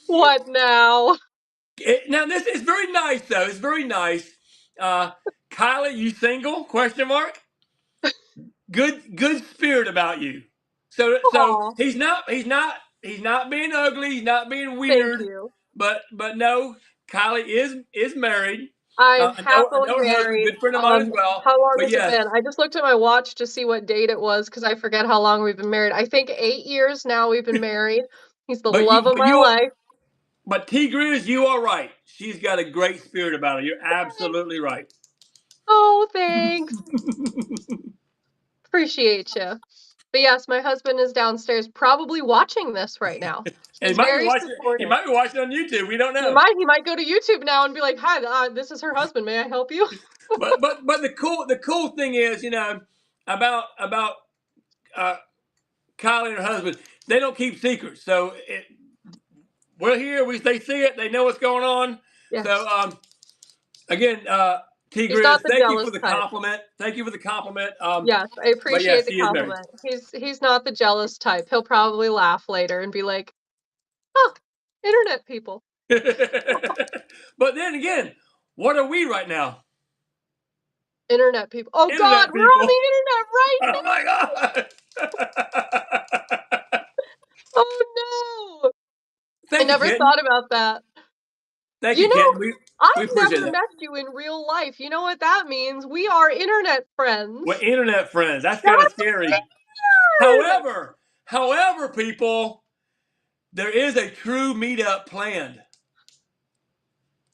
Speaker 2: What now?
Speaker 1: Now this is very nice, though. It's very nice. Kylie, you single? Question mark. Good spirit about you. So
Speaker 2: Aw,
Speaker 1: he's not being ugly. He's not being
Speaker 2: thank
Speaker 1: weird.
Speaker 2: you.
Speaker 1: But no, Kylie is married.
Speaker 2: I'm
Speaker 1: I
Speaker 2: happily
Speaker 1: know her husband,
Speaker 2: married.
Speaker 1: good friend of mine as well.
Speaker 2: How long
Speaker 1: But
Speaker 2: has it
Speaker 1: yes,
Speaker 2: been? I just looked at my watch to see what date it was because I forget how long we've been married. I think 8 years now we've been married. He's the
Speaker 1: but
Speaker 2: love
Speaker 1: you
Speaker 2: of
Speaker 1: but
Speaker 2: my
Speaker 1: you are
Speaker 2: life.
Speaker 1: but T Grizz, you are right. She's got a great spirit about her. You're absolutely right.
Speaker 2: Oh, thanks. Appreciate you. But yes, my husband is downstairs probably watching this right now.
Speaker 1: And
Speaker 2: He's very
Speaker 1: he
Speaker 2: supportive.
Speaker 1: might be watching on YouTube. We don't
Speaker 2: He
Speaker 1: know.
Speaker 2: might go to YouTube now and be like, "Hi, this is her husband. May I help you?"
Speaker 1: But the cool thing is, about uh, Kylie and her husband, they don't keep secrets. So we're here. They see it. They know what's going on. So
Speaker 2: Yes.
Speaker 1: again, T
Speaker 2: He's not
Speaker 1: Grizz,
Speaker 2: the
Speaker 1: thank you for
Speaker 2: jealous
Speaker 1: the
Speaker 2: type.
Speaker 1: compliment. Thank you for the compliment.
Speaker 2: Yes, I
Speaker 1: But yes,
Speaker 2: appreciate the
Speaker 1: he is married.
Speaker 2: compliment. He's not the jealous type. He'll probably laugh later and be like, "Huh, internet people."
Speaker 1: But then again, what are we right now?
Speaker 2: Internet people. Oh God,
Speaker 1: Internet
Speaker 2: we're on
Speaker 1: people.
Speaker 2: the internet right
Speaker 1: Oh my God.
Speaker 2: now. Oh no. I
Speaker 1: Thank you,
Speaker 2: never
Speaker 1: kitten.
Speaker 2: thought about that.
Speaker 1: Thank
Speaker 2: You
Speaker 1: you,
Speaker 2: know,
Speaker 1: kitten. We
Speaker 2: I've
Speaker 1: appreciate
Speaker 2: never
Speaker 1: that.
Speaker 2: met you in real life. You know what that means? We are internet
Speaker 1: We're
Speaker 2: friends.
Speaker 1: internet friends. That's kind of
Speaker 2: That's
Speaker 1: scary.
Speaker 2: weird.
Speaker 1: However, people, there is a true meetup planned.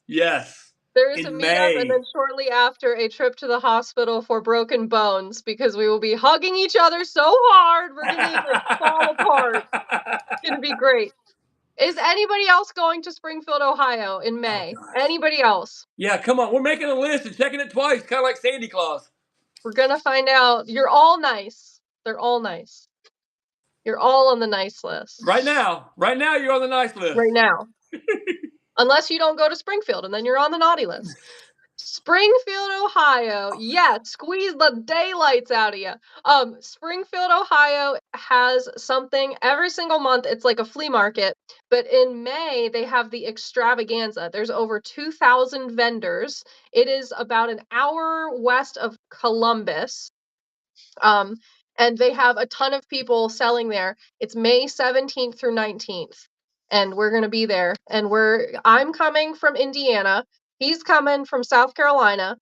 Speaker 1: Yes,
Speaker 2: There is a
Speaker 1: in
Speaker 2: meetup, and
Speaker 1: May.
Speaker 2: then shortly after, a trip to the hospital for broken bones because we will be hugging each other so hard we're gonna like fall apart. It's gonna be great. Is anybody else going to Springfield, Ohio in
Speaker 1: Oh
Speaker 2: May?
Speaker 1: gosh.
Speaker 2: Anybody else?
Speaker 1: Yeah, come on. We're making a list and checking it twice, kind of like Sandy Claus.
Speaker 2: We're gonna find out. You're all nice. They're all nice. You're all on the nice list
Speaker 1: Right now, you're on the nice list.
Speaker 2: right now. Unless you don't go to Springfield, and then you're on the naughty list. Springfield, Ohio. Yeah, squeeze the daylights out of you. Springfield, Ohio has something every single month. It's like a flea market, but in May they have the extravaganza. There's over 2,000 vendors. It is about an hour west of Columbus. Um, and they have a ton of people selling there. It's May 17th through 19th. And we're gonna be there. And I'm coming from Indiana. He's coming from South Carolina.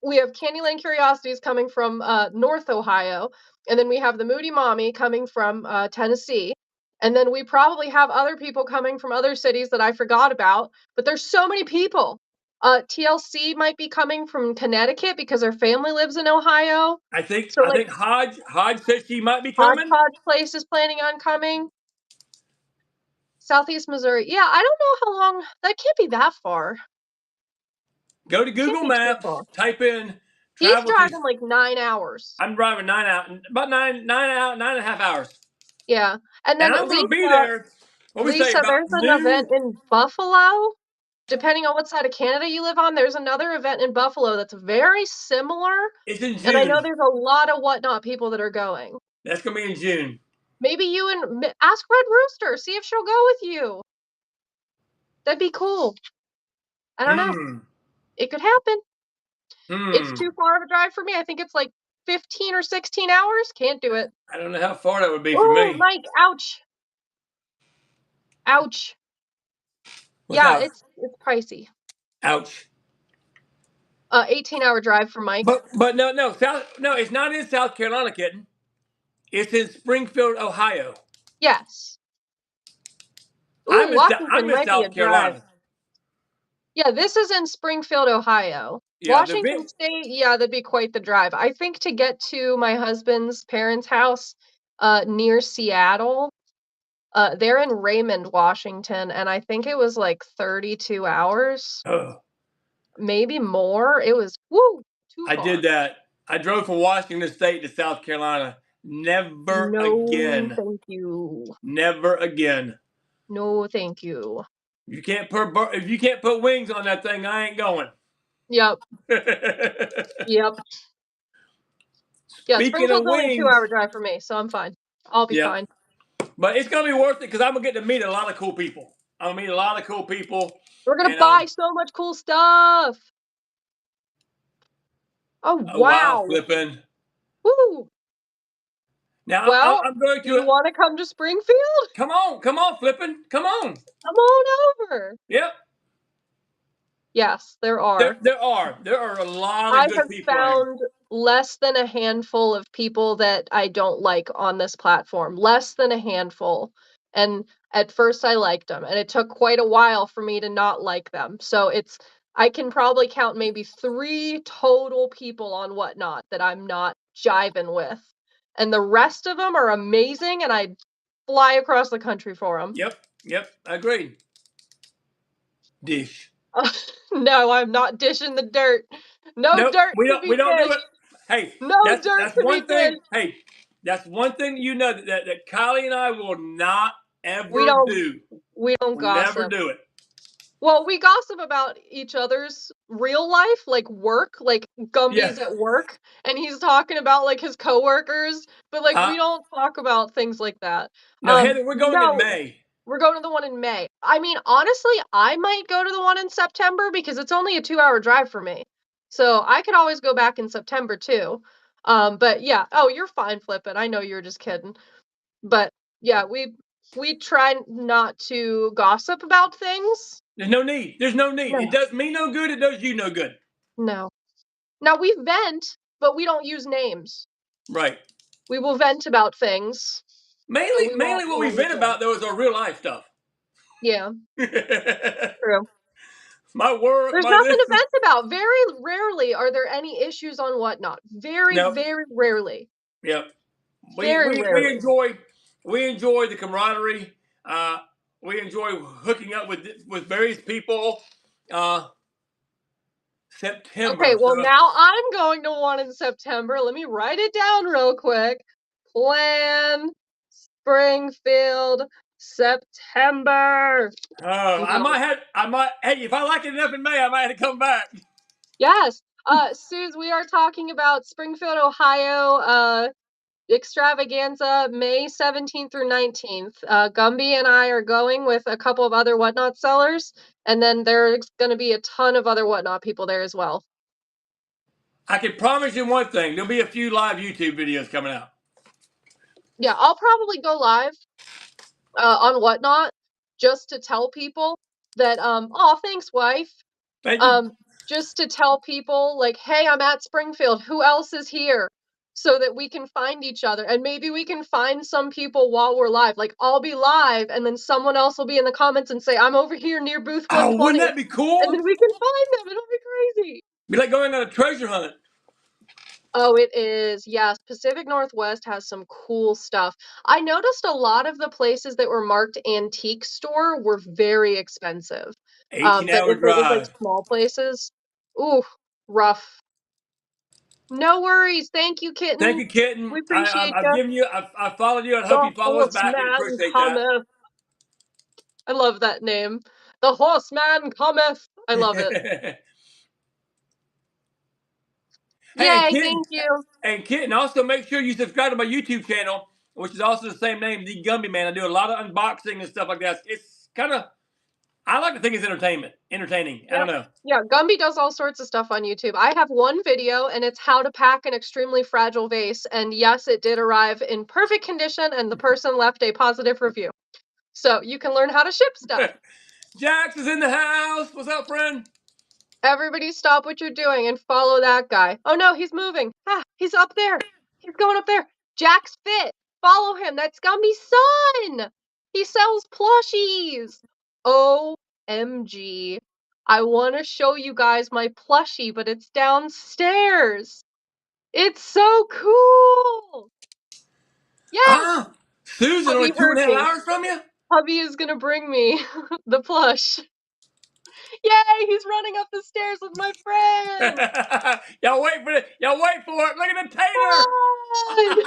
Speaker 2: we have Candyland Curiosities coming from North Ohio, and then we have the Moody Mommy coming from Tennessee, and then we probably have other people coming from other cities that I forgot about. But there's so many people. TLC might be coming from Connecticut because her family lives in Ohio.
Speaker 1: I think
Speaker 2: So
Speaker 1: I
Speaker 2: like
Speaker 1: think Hodge said she might be coming.
Speaker 2: Hodgepodge Place is planning on coming. Southeast Missouri. Yeah, I don't know how long. That can't be that far.
Speaker 1: Go to
Speaker 2: Can't
Speaker 1: Google
Speaker 2: be too
Speaker 1: Maps,
Speaker 2: far.
Speaker 1: type in
Speaker 2: He's
Speaker 1: travel to.
Speaker 2: driving like 9 hours.
Speaker 1: I'm driving about nine and a half hours,
Speaker 2: Yeah, and
Speaker 1: and
Speaker 2: then
Speaker 1: I'm going to be there. What we say
Speaker 2: Lisa,
Speaker 1: about
Speaker 2: there's an
Speaker 1: noon?
Speaker 2: event in Buffalo. Depending on what side of Canada you live on, there's another event in Buffalo that's very similar.
Speaker 1: It's in
Speaker 2: And I know
Speaker 1: June.
Speaker 2: there's a lot of Whatnot people that are going.
Speaker 1: That's going to be in June.
Speaker 2: Maybe you and ask Red Rooster, see if she'll go with you. That'd be cool. I don't know. It could happen. It's too far of a drive for me. I think it's like 15 or 16 hours. Can't do it.
Speaker 1: I don't know how far that would be for
Speaker 2: Oh,
Speaker 1: me.
Speaker 2: Mike, ouch. Ouch.
Speaker 1: What's
Speaker 2: Yeah,
Speaker 1: ouch?
Speaker 2: it's pricey.
Speaker 1: Ouch.
Speaker 2: 18-hour drive for Mike.
Speaker 1: But no, it's not in South Carolina, kitten. It's in Springfield, Ohio.
Speaker 2: Yes. Ooh,
Speaker 1: I'm
Speaker 2: Washington
Speaker 1: in
Speaker 2: might be a
Speaker 1: South
Speaker 2: drive.
Speaker 1: Carolina.
Speaker 2: Yeah, this is in Springfield, Ohio.
Speaker 1: Yeah,
Speaker 2: Washington State, yeah, that'd be quite the drive. I think to get to my husband's parents' house near Seattle, they're in Raymond, Washington, and I think it was like 32 hours, maybe more. It was, too
Speaker 1: I
Speaker 2: far.
Speaker 1: did that. I drove from Washington State to South Carolina. Never
Speaker 2: No,
Speaker 1: again.
Speaker 2: thank you.
Speaker 1: Never again.
Speaker 2: No, thank you.
Speaker 1: If you can't put wings on that thing, I ain't going.
Speaker 2: Yep. Yep. Yeah,
Speaker 1: Speaking of
Speaker 2: Springfield's only a
Speaker 1: wings,
Speaker 2: 2-hour drive for me, so I'm fine. I'll be fine.
Speaker 1: But it's gonna be worth it because I'm gonna get to meet a lot of cool people. I'm gonna meet a lot of cool people.
Speaker 2: We're gonna buy so much cool stuff. Oh, wow.
Speaker 1: Flipping.
Speaker 2: Woo.
Speaker 1: Now
Speaker 2: Well,
Speaker 1: I'm going to.
Speaker 2: you want to come to Springfield?
Speaker 1: Come on, flipping. Come on.
Speaker 2: Come on over.
Speaker 1: Yep.
Speaker 2: Yes, there are.
Speaker 1: There are a lot
Speaker 2: I
Speaker 1: of good
Speaker 2: have
Speaker 1: people out here.
Speaker 2: found less than a handful of people that I don't like on this platform. Less than a handful. And at first I liked them, and it took quite a while for me to not like them. So I can probably count maybe 3 total people on Whatnot that I'm not jiving with. And the rest of them are amazing, and I'd fly across the country for them.
Speaker 1: Yep, agreed. Dish.
Speaker 2: No, I'm not dishing the dirt. No dirt to be
Speaker 1: we don't do
Speaker 2: dished.
Speaker 1: it. Hey,
Speaker 2: No dirt
Speaker 1: that's
Speaker 2: to
Speaker 1: one
Speaker 2: be
Speaker 1: thing.
Speaker 2: dished.
Speaker 1: Hey, that's one thing you know that Kylie and I will not ever do.
Speaker 2: We don't
Speaker 1: We'll never
Speaker 2: gossip.
Speaker 1: do it.
Speaker 2: Well, we gossip about each other's real life, like work, like Gumby's at work, and he's talking about like his coworkers, but like we don't talk about things like that.
Speaker 1: No, Heather, we're going in May.
Speaker 2: We're going to the one in May. I mean, honestly, I might go to the one in September because it's only a 2-hour drive for me. So I could always go back in September too. But yeah, oh, you're fine, Flippin'. I know you're just kidding. But yeah, we try not to gossip about things.
Speaker 1: There's no need.
Speaker 2: No.
Speaker 1: It does me no good. It does you no good.
Speaker 2: No. Now we vent, but we don't use names.
Speaker 1: Right.
Speaker 2: We will vent about things.
Speaker 1: Mainly what we vent about though is our real life stuff.
Speaker 2: Yeah. True.
Speaker 1: My work.
Speaker 2: There's nothing to vent about. Very rarely are there any issues on Whatnot. Very rarely.
Speaker 1: Yep.
Speaker 2: Very rarely.
Speaker 1: We enjoy the camaraderie. We enjoy hooking up with various people. September.
Speaker 2: Okay, well now I'm going to one in September. Let me write it down real quick. Plan Springfield September.
Speaker 1: Oh, hey, if I like it enough in May, I might have to come back.
Speaker 2: Yes. Suze, we are talking about Springfield, Ohio, extravaganza, May 17th through 19th. Gumby and I are going with a couple of other Whatnot sellers, and then there's going to be a ton of other Whatnot people there as well.
Speaker 1: I can promise you one thing. There'll be a few live YouTube videos coming out.
Speaker 2: Yeah, I'll probably go live on Whatnot just to tell people that, oh, thanks, wife.
Speaker 1: Thank you.
Speaker 2: just to tell people, like, "Hey, I'm at Springfield. Who else is here?" So that we can find each other, and maybe we can find some people while we're live. Like, I'll be live, and then someone else will be in the comments and say, "I'm over here near booth
Speaker 1: Oh, wouldn't
Speaker 2: 120,"
Speaker 1: that be
Speaker 2: and then
Speaker 1: cool?
Speaker 2: we can find them. It'll be crazy.
Speaker 1: Be like going on a treasure hunt.
Speaker 2: Oh, it is. Yes, Pacific Northwest has some cool stuff. I noticed a lot of the places that were marked antique store were very expensive. But
Speaker 1: 18-hour
Speaker 2: if it was like
Speaker 1: drive.
Speaker 2: small places, ooh, rough. No worries. Thank you,
Speaker 1: Thank
Speaker 2: kitten.
Speaker 1: you, kitten.
Speaker 2: We appreciate
Speaker 1: I've
Speaker 2: you.
Speaker 1: given you. I followed you. I hope
Speaker 2: The
Speaker 1: you follow us back. We'd
Speaker 2: horseman
Speaker 1: appreciate that.
Speaker 2: cometh. I love that name. The horseman cometh. I love it.
Speaker 1: Hey, and
Speaker 2: Yay,
Speaker 1: kitten,
Speaker 2: thank you.
Speaker 1: also make sure you subscribe to my YouTube channel, which is also the same name, The Gumby Man. I do a lot of unboxing and stuff like that. It's kind of, I like to think it's entertaining. I
Speaker 2: Yeah.
Speaker 1: don't know.
Speaker 2: Yeah, Gumby does all sorts of stuff on YouTube. I have one video, and it's how to pack an extremely fragile vase, and yes, it did arrive in perfect condition, and the person left a positive review. So, you can learn how to ship stuff.
Speaker 1: Jax is in the house. What's up, friend?
Speaker 2: Everybody stop what you're doing and follow that guy. Oh no, he's moving. Ah, he's up there. He's going up there. Jack's Fit. Follow him. That's Gumby's son. He sells plushies. OMG. I want to show you guys my plushie, but it's downstairs. It's so cool. Yes,
Speaker 1: Ah, Susan, only
Speaker 2: hubby
Speaker 1: two and
Speaker 2: heard
Speaker 1: a half
Speaker 2: me.
Speaker 1: hours from you?
Speaker 2: Hubby is going to bring me the plush. Yay, he's running up the stairs with my friend.
Speaker 1: Y'all wait for it. Y'all wait for it. Look at the
Speaker 2: Fun.
Speaker 1: tater.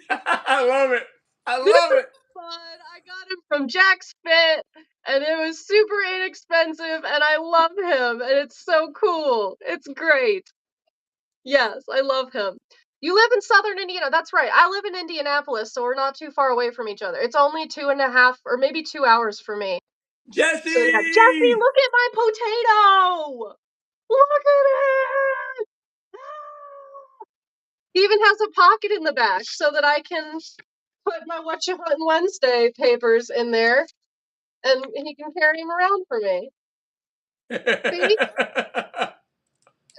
Speaker 1: I love it. I
Speaker 2: This
Speaker 1: love
Speaker 2: is
Speaker 1: it.
Speaker 2: fun. I got him from Jack's Fit, and it was super inexpensive, and I love him, and it's so cool. It's great. Yes, I love him. You live in Southern Indiana. That's right. I live in Indianapolis, so we're not too far away from each other. It's only 2.5 or maybe 2 hours for me. So yeah, Jesse,
Speaker 1: Jesse.
Speaker 2: look at my potato. Look at it. He even has a pocket in the back so that I can put my What You Huntin' Wednesday papers in there, and he can carry them around for me. See?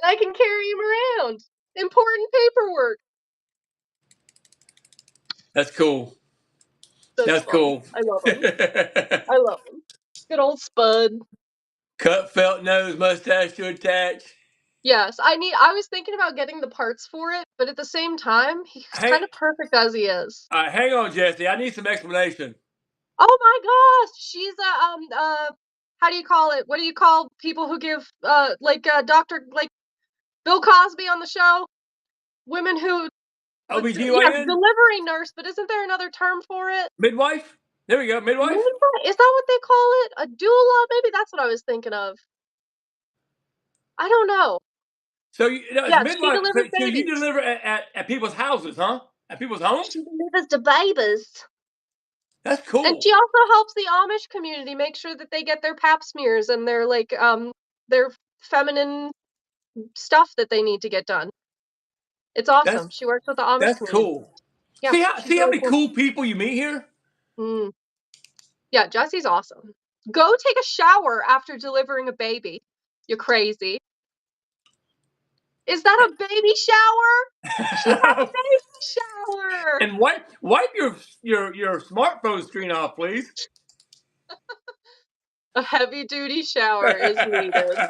Speaker 2: And I can carry him around. Important paperwork.
Speaker 1: That's cool.
Speaker 2: That's
Speaker 1: That's
Speaker 2: fun.
Speaker 1: cool.
Speaker 2: I love him. I love him. Good old Spud.
Speaker 1: Cut felt nose, mustache to attach.
Speaker 2: Yes, I was thinking about getting the parts for it, but at the same time, he's
Speaker 1: Hey,
Speaker 2: kind of perfect as he is.
Speaker 1: hang on, Jesse. I need some explanation.
Speaker 2: Oh my gosh, she's a how do you call it? What do you call people who give like Dr. like Bill Cosby on the show? Women who yes,
Speaker 1: OBGYN?
Speaker 2: delivery nurse, but isn't there another term for it?
Speaker 1: Midwife? There we go. Midwife?
Speaker 2: Is that what they call it? A doula? Maybe that's what I was thinking of. I don't know.
Speaker 1: So, it's
Speaker 2: Yeah, she
Speaker 1: midwife.
Speaker 2: delivers
Speaker 1: So you
Speaker 2: babies.
Speaker 1: deliver at people's houses, huh? At people's homes?
Speaker 2: She delivers the babies.
Speaker 1: That's
Speaker 2: And
Speaker 1: cool.
Speaker 2: she also helps the Amish community make sure that they get their pap smears and their feminine stuff that they need to get done. It's
Speaker 1: That's
Speaker 2: awesome. She works with the Amish
Speaker 1: that's
Speaker 2: community.
Speaker 1: cool.
Speaker 2: Yeah, she's
Speaker 1: See how
Speaker 2: really
Speaker 1: many
Speaker 2: cool.
Speaker 1: cool people you meet here?
Speaker 2: Mm. Yeah, Jesse's awesome. Go take a shower after delivering a baby. You're crazy. Is that a baby shower? She had a baby shower.
Speaker 1: And wipe your smartphone screen off, please.
Speaker 2: A heavy duty shower is needed.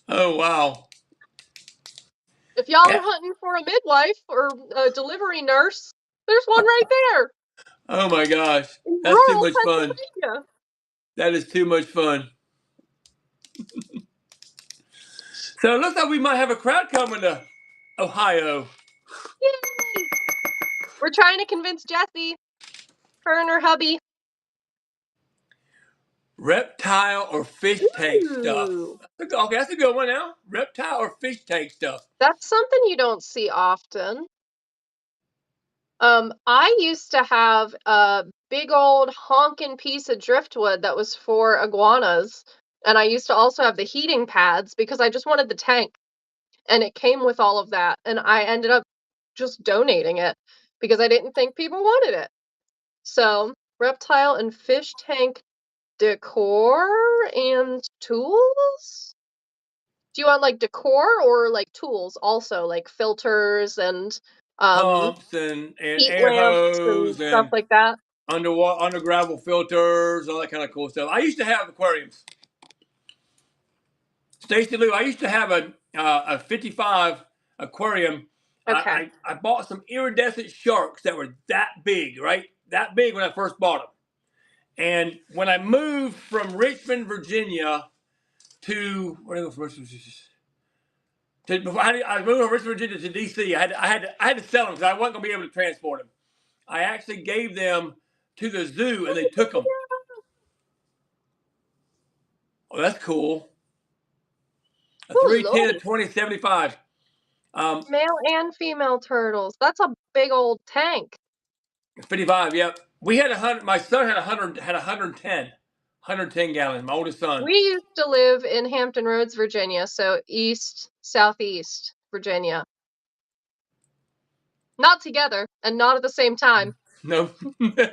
Speaker 1: Oh wow.
Speaker 2: If y'all
Speaker 1: Yeah.
Speaker 2: are hunting for a midwife or a delivery nurse, there's one right there
Speaker 1: Oh my gosh.
Speaker 2: in
Speaker 1: That's too
Speaker 2: rural
Speaker 1: much fun.
Speaker 2: Pennsylvania.
Speaker 1: That is too much fun. So it looks like we might have a crowd coming to Ohio.
Speaker 2: Yay! We're trying to convince Jessie, her and her hubby.
Speaker 1: Reptile or fish tank stuff.
Speaker 2: Ooh,
Speaker 1: Okay, that's a good one now. Reptile or fish tank stuff.
Speaker 2: that's something you don't see often. I used to have a big old honkin' piece of driftwood that was for iguanas, and I used to also have the heating pads because I just wanted the tank, and it came with all of that, and I ended up just donating it because I didn't think people wanted it. So, reptile and fish tank decor and tools? Do you want like decor or like tools also, like filters and
Speaker 1: Pumps and
Speaker 2: heat
Speaker 1: air
Speaker 2: lamps and
Speaker 1: hose
Speaker 2: stuff
Speaker 1: and
Speaker 2: like that?
Speaker 1: under gravel filters, all that kind of cool stuff. I used to have aquariums. Stacey Lou, I used to have a 55 aquarium.
Speaker 2: Okay.
Speaker 1: I bought some iridescent sharks that were that big, right? That big when I first bought them. And when I moved from Richmond, Virginia to where did I go from Richmond, before I moved from Richmond, Virginia to DC, I had to sell them because I wasn't going to be able to transport them. I actually gave them to the zoo and they took them. Oh, that's cool. A
Speaker 2: Oh
Speaker 1: 310
Speaker 2: lordy.
Speaker 1: and 2075.
Speaker 2: Male and female turtles. That's a big old tank.
Speaker 1: 55, yep. We had 100. My son had 110 gallons. My oldest son.
Speaker 2: We used to live in Hampton Roads, Virginia, so southeast Virginia. Not together and not at the same time.
Speaker 1: No.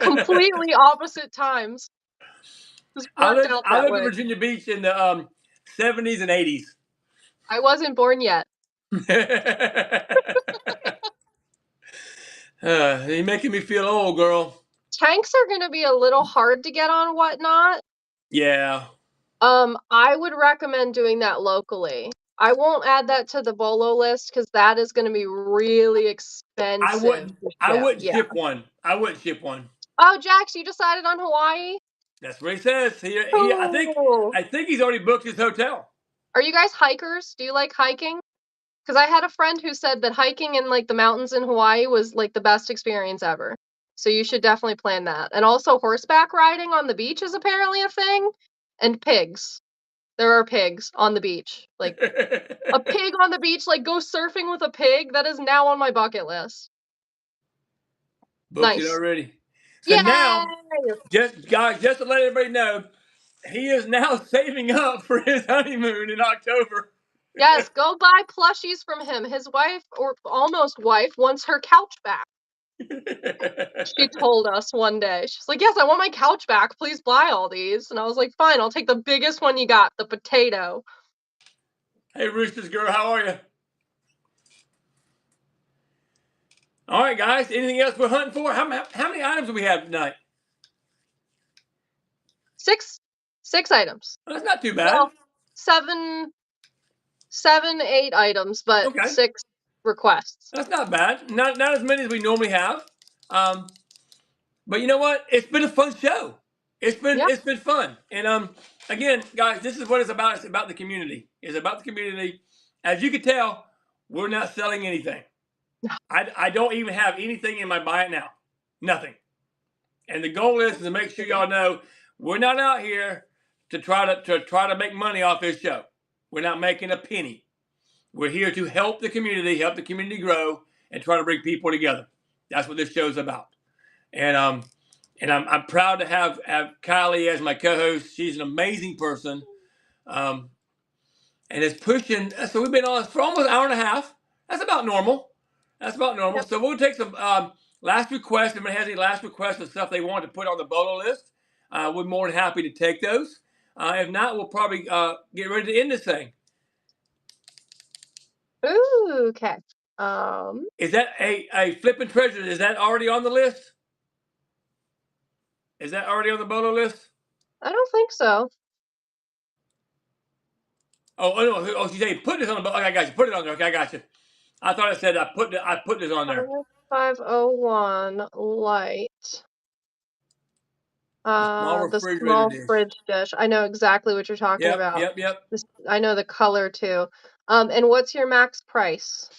Speaker 2: Completely opposite times. Just worked out
Speaker 1: I
Speaker 2: that
Speaker 1: lived in
Speaker 2: way.
Speaker 1: Virginia Beach in the 70s and 80s.
Speaker 2: I wasn't born yet.
Speaker 1: You're making me feel old, girl.
Speaker 2: Tanks are gonna be a little hard to get on Whatnot.
Speaker 1: Yeah.
Speaker 2: I would recommend doing that locally. I won't add that to the Bolo list because that is gonna be really expensive to
Speaker 1: I
Speaker 2: ship.
Speaker 1: wouldn't
Speaker 2: Yeah.
Speaker 1: ship one. I wouldn't ship one.
Speaker 2: Oh, Jax, you decided on Hawaii?
Speaker 1: That's what he says.
Speaker 2: Cool.
Speaker 1: I think he's already booked his hotel.
Speaker 2: Are you guys hikers? Do you like hiking? Because I had a friend who said that hiking in like the mountains in Hawaii was like the best experience ever. So you should definitely plan that. And also horseback riding on the beach is apparently a thing. And pigs. There are pigs on the beach. Like a pig on the beach, like go surfing with a pig. That is now on my bucket list.
Speaker 1: Booked it
Speaker 2: Nice.
Speaker 1: already. So
Speaker 2: Yay!
Speaker 1: now, just to let everybody know, he is now saving up for his honeymoon in October.
Speaker 2: Yes, go buy plushies from him. His wife, or almost wife, wants her couch back. She told us one day. She's like, yes, I want my couch back. Please buy all these. And I was like, fine, I'll take the biggest one you got, the potato.
Speaker 1: Hey, Roosters girl, how are you? All right, guys. Anything else we're hunting for? How many items do we have tonight?
Speaker 2: Six items.
Speaker 1: Well, that's not too bad.
Speaker 2: Well, seven, 8 items, but
Speaker 1: Okay.
Speaker 2: 6 requests.
Speaker 1: That's not bad. Not as many as we normally have. But you know what? It's been a fun show. It's been fun. And again, guys, this is what it's about. It's about the community. It's about the community. As you can tell, we're not selling anything. I don't even have anything in my buy it now. Nothing. And the goal is to make sure y'all know we're not out here to try to make money off this show. We're not making a penny. We're here to help the community grow, and try to bring people together. That's what this show's about. And I'm proud to have Kylie as my co-host. She's an amazing person, and it's pushing. So we've been on for almost an hour and a half. That's about normal.
Speaker 2: Yep.
Speaker 1: So we'll take some last requests. If anyone has any last requests of stuff they want to put on the Bolo list, we're more than happy to take those. If not, we'll probably get ready to end this thing.
Speaker 2: Ooh, okay.
Speaker 1: Is that a flipping treasure? Is that already on the list? Is that already on the Bolo list?
Speaker 2: I don't think so.
Speaker 1: Oh no! Oh, she said put this on the. Okay, I got you. Put it on there. Okay, I got you. I thought it said I put this on there.
Speaker 2: 501 light.
Speaker 1: The small
Speaker 2: The
Speaker 1: refrigerator
Speaker 2: small
Speaker 1: dish.
Speaker 2: fridge dish. I know exactly what you're talking about.
Speaker 1: Yep.
Speaker 2: I know the color too. And what's your max price?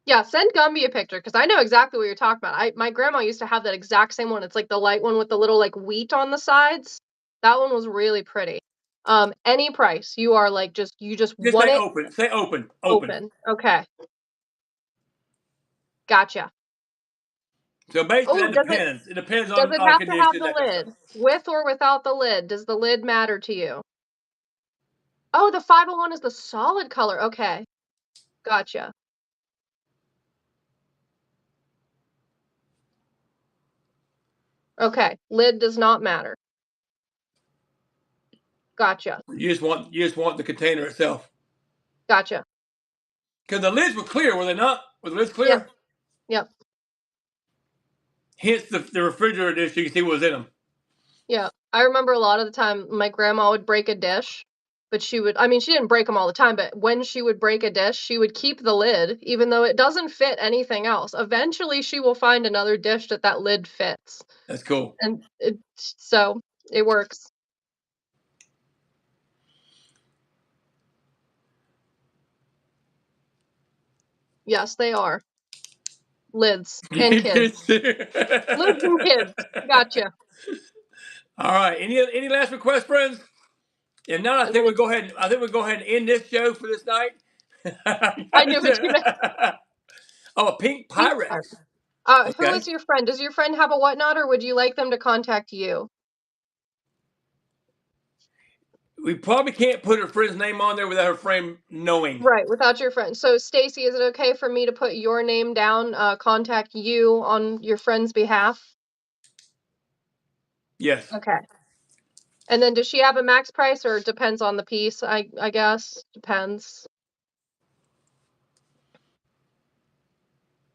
Speaker 2: Yeah, send Gumby a picture because I know exactly what you're talking about. My grandma used to have that exact same one. It's like the light one with the little like wheat on the sides. That one was really pretty. Any price. You are like you just want
Speaker 1: say
Speaker 2: it
Speaker 1: open. Say open.
Speaker 2: open. Okay. Gotcha.
Speaker 1: So basically,
Speaker 2: Oh,
Speaker 1: that depends. It depends
Speaker 2: does
Speaker 1: on
Speaker 2: it have to have
Speaker 1: condition,
Speaker 2: the
Speaker 1: that kind of
Speaker 2: lid?
Speaker 1: stuff.
Speaker 2: With or without the lid? Does the lid matter to you? Oh, the 501 is the solid color. Okay. Gotcha. Okay, lid does not matter. Gotcha.
Speaker 1: You just want the container itself.
Speaker 2: Gotcha.
Speaker 1: Because the lids were clear, were they not? Were the lids clear?
Speaker 2: Yep. Yep.
Speaker 1: Hence the refrigerator dish, you can see what was in them.
Speaker 2: Yeah. I remember a lot of the time my grandma would break a dish, but she didn't break them all the time, but when she would break a dish, she would keep the lid, even though it doesn't fit anything else. Eventually, she will find another dish that lid fits.
Speaker 1: That's cool.
Speaker 2: And so it works. Yes, they are. Lids and kids. Lids and kids. Gotcha.
Speaker 1: All right. Any last requests, friends? If not, I think we'll go ahead and end this show for this night.
Speaker 2: I knew what you meant.
Speaker 1: Oh, a pink Pyrex.
Speaker 2: Who is your friend? Does your friend have a whatnot, or would you like them to contact you?
Speaker 1: We probably can't put her friend's name on there without her friend knowing.
Speaker 2: Right, without your friend. So, Stacy, is it okay for me to put your name down, contact you on your friend's behalf?
Speaker 1: Yes.
Speaker 2: Okay. And then does she have a max price, or it depends on the piece, I guess? Depends.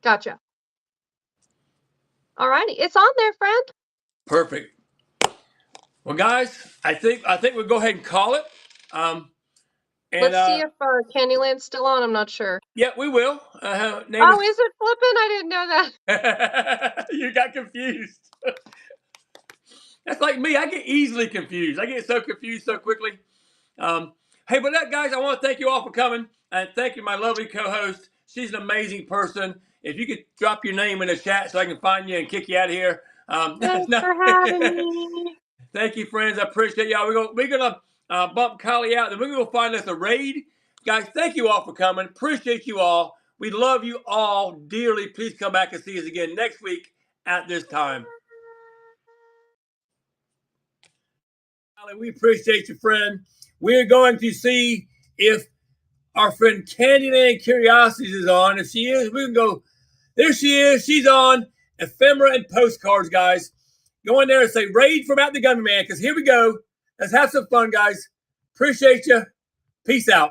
Speaker 2: Gotcha. All righty. It's on there, friend.
Speaker 1: Perfect. Well, guys, I think we'll go ahead and call it.
Speaker 2: Let's see if Candyland's still on. I'm not sure.
Speaker 1: Yeah, we will.
Speaker 2: Is it flipping? I didn't know
Speaker 1: that. You got confused. That's like me. I get easily confused. I get so confused so quickly. Hey, but guys, I want to thank you all for coming. And thank you, my lovely co-host. She's an amazing person. If you could drop your name in the chat so I can find you and kick you out of here.
Speaker 2: Thanks for having me.
Speaker 1: Thank you, friends. I appreciate y'all. We're gonna bump Kylie out, and we're gonna go find us a raid. Guys, thank you all for coming. Appreciate you all. We love you all dearly. Please come back and see us again next week at this time. Kylie, we appreciate you, friend. We're going to see if our friend Candyland Curiosities is on. If she is, we can go. There she is. She's on. Ephemera and postcards, guys. Go in there and say raid from Out the Gummy Man, because here we go. Let's have some fun, guys. Appreciate you. Peace out.